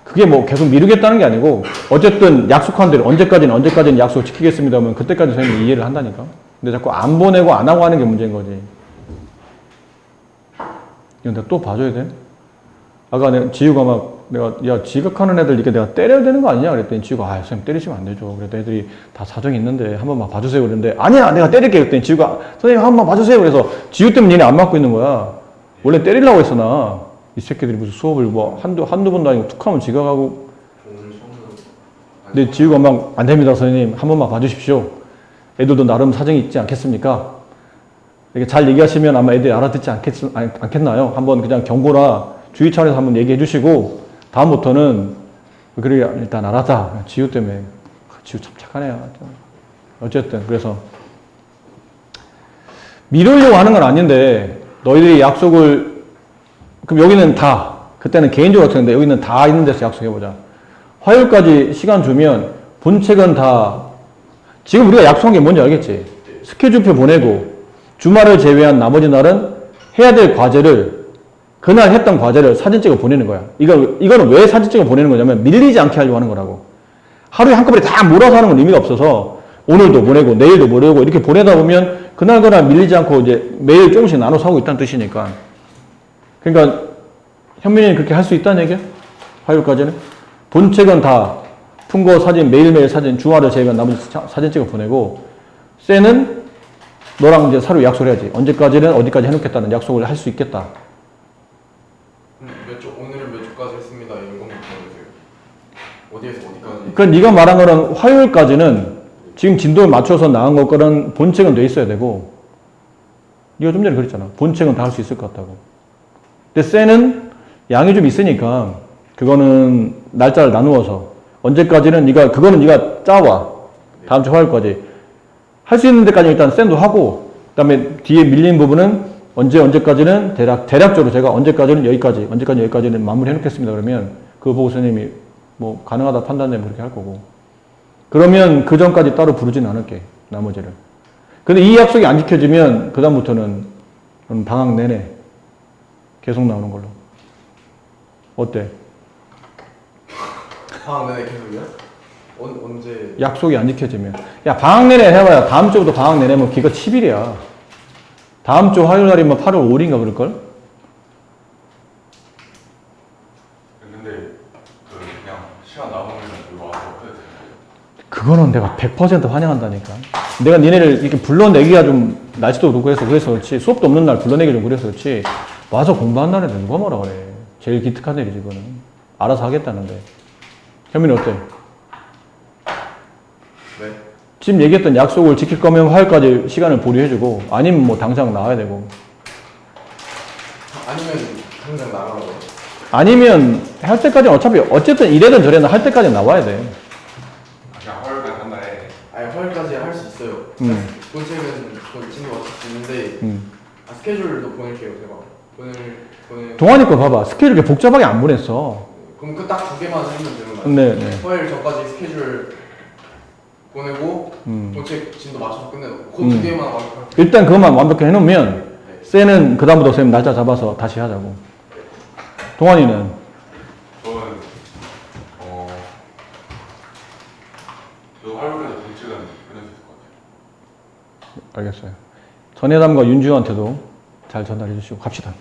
그게 뭐 계속 미루겠다는 게 아니고 어쨌든 약속한 대로 언제까지는 약속 지키겠습니다 하면 그때까지 선생님이 이해를 한다니까. 근데 자꾸 안 보내고 안 하고 하는 게 문제인 거지. 이건 내가 또 봐줘야 돼? 아까 지우가 막 야 지각하는 애들 이렇게 내가 때려야 되는 거 아니냐 그랬더니 지우가 선생님 때리시면 안 되죠. 그랬더니 애들이 다 사정이 있는데 한 번만 봐주세요 그랬는데 아니야 내가 때릴게 그랬더니 지우가 선생님 한 번만 봐주세요 그래서 지우 때문에 얘네 안 맞고 있는 거야. 원래 때리려고 했어 나. 이 새끼들이 무슨 수업을 뭐 한두 번도 아니고 툭 하면 지각하고. 근데 지우가 막 안 됩니다 선생님 한 번만 봐주십시오. 애들도 나름 사정이 있지 않겠습니까? 이렇게 잘 얘기하시면 아마 애들이 알아듣지 않겠나요? 한번 그냥 경고나 주의 차원에서 한번 얘기해 주시고 다음부터는 그래 일단 알았다. 지우 때문에. 지우 참 착한 애야. 어쨌든 그래서 미루려고 하는 건 아닌데 너희들이 약속을 그럼 여기는 다 그때는 개인적으로 약속했는데 여기는 다 있는 데서 약속해보자. 화요일까지 시간 주면 본책은 다 지금 우리가 약속한 게 뭔지 알겠지? 스케줄표 보내고 주말을 제외한 나머지 날은 해야 될 과제를 그날 했던 과제를 사진 찍어 보내는 거야. 이거는 왜 사진 찍어 보내는 거냐면 밀리지 않게 하려고 하는 거라고. 하루에 한꺼번에 다 몰아서 하는 건 의미가 없어서 오늘도 보내고 내일도 보내고 이렇게 보내다 보면 그날 밀리지 않고 이제 매일 조금씩 나눠서 하고 있다는 뜻이니까. 그러니까 현민이는 그렇게 할 수 있다는 얘기야? 화요일까지는? 본책은 다 푼 거 사진 매일매일 사진 주말을 제외한 나머지 사진 찍어 보내고 쟤는 너랑 이제 서로 약속을 해야지. 언제까지는 어디까지 해놓겠다는 약속을 할 수 있겠다. 오늘은 몇 주까지 했습니다. 이런 것만 보내주세요. 어디에서 어디까지? 그러니까 네가 말한 거는 화요일까지는 지금 진도에 맞춰서 나온 것과는 본책은 돼 있어야 되고 네가 좀 전에 그랬잖아. 본책은 다 할 수 있을 것 같다고. 근데 쟤는 양이 좀 있으니까 그거는 날짜를 나누어서 언제까지는 그거는 네가 짜와. 다음 주 화요일까지. 할 수 있는 데까지 일단 쌤도 하고, 그 다음에 뒤에 밀린 부분은 언제까지는 대략적으로 제가 언제까지는 여기까지는 마무리 해놓겠습니다. 그러면 그거 보고 선생님이 뭐 가능하다 판단되면 그렇게 할 거고. 그러면 그 전까지 따로 부르진 않을게, 나머지를. 근데 이 약속이 안 지켜지면 그다음부터는 방학 내내 계속 나오는 걸로. 어때? 방학 내내 계속이요? 언제? 약속이 안 지켜지면. 야, 방학 내내 해봐야 다음 주부터 방학 내내면 기가 10일이야. 다음 주 화요일 날이면 8월 5일인가 그럴걸? 근데 그냥 시간 남으면 여기 와서 해도 되나요? 그거는 내가 100% 환영한다니까. 내가 니네를 이렇게 불러내기가 좀 날씨도 그렇고 해서 그렇지. 수업도 없는 날 불러내기 좀 그래서 그렇지. 와서 공부한 날에 누가 뭐라 그래. 제일 기특한 일이지, 그거는. 알아서 하겠다는데. 현민이 어때? 네. 지금 얘기했던 약속을 지킬 거면 화요일까지 시간을 보류해주고, 아니면 뭐 당장 나와야 되고. 아니면 당장 나가라고요? 아니면 할 때까지는 어쨌든 이래든 저래든 할 때까지 나와야 돼. 그냥 화요일까지 한 달에 아니 화요일까지 할 수 있어요. 본 책은 그 친구 맞출 수 있는데 스케줄도 보낼게요. 제가 보낼. 동환이 거 봐봐. 스케줄 이렇게 복잡하게 안 보냈어. 그럼 그 딱 두 개만 하면 되는 거예요? 네, 네. 화요일 전까지 스케줄 보내고 본책 진도 맞춰서 끝내고 그 두 개만 완벽하게. 일단 그것만 완벽히 해놓으면 네. 쌤은 그다음부터 선생님 날짜 잡아서 다시 하자고. 동환이는 저는 저 화요일까지 본책은 끝낼 수 있을 것 같아요. 알겠어요. 전혜담과 윤주한테도 잘 전달해 주시고 갑시다.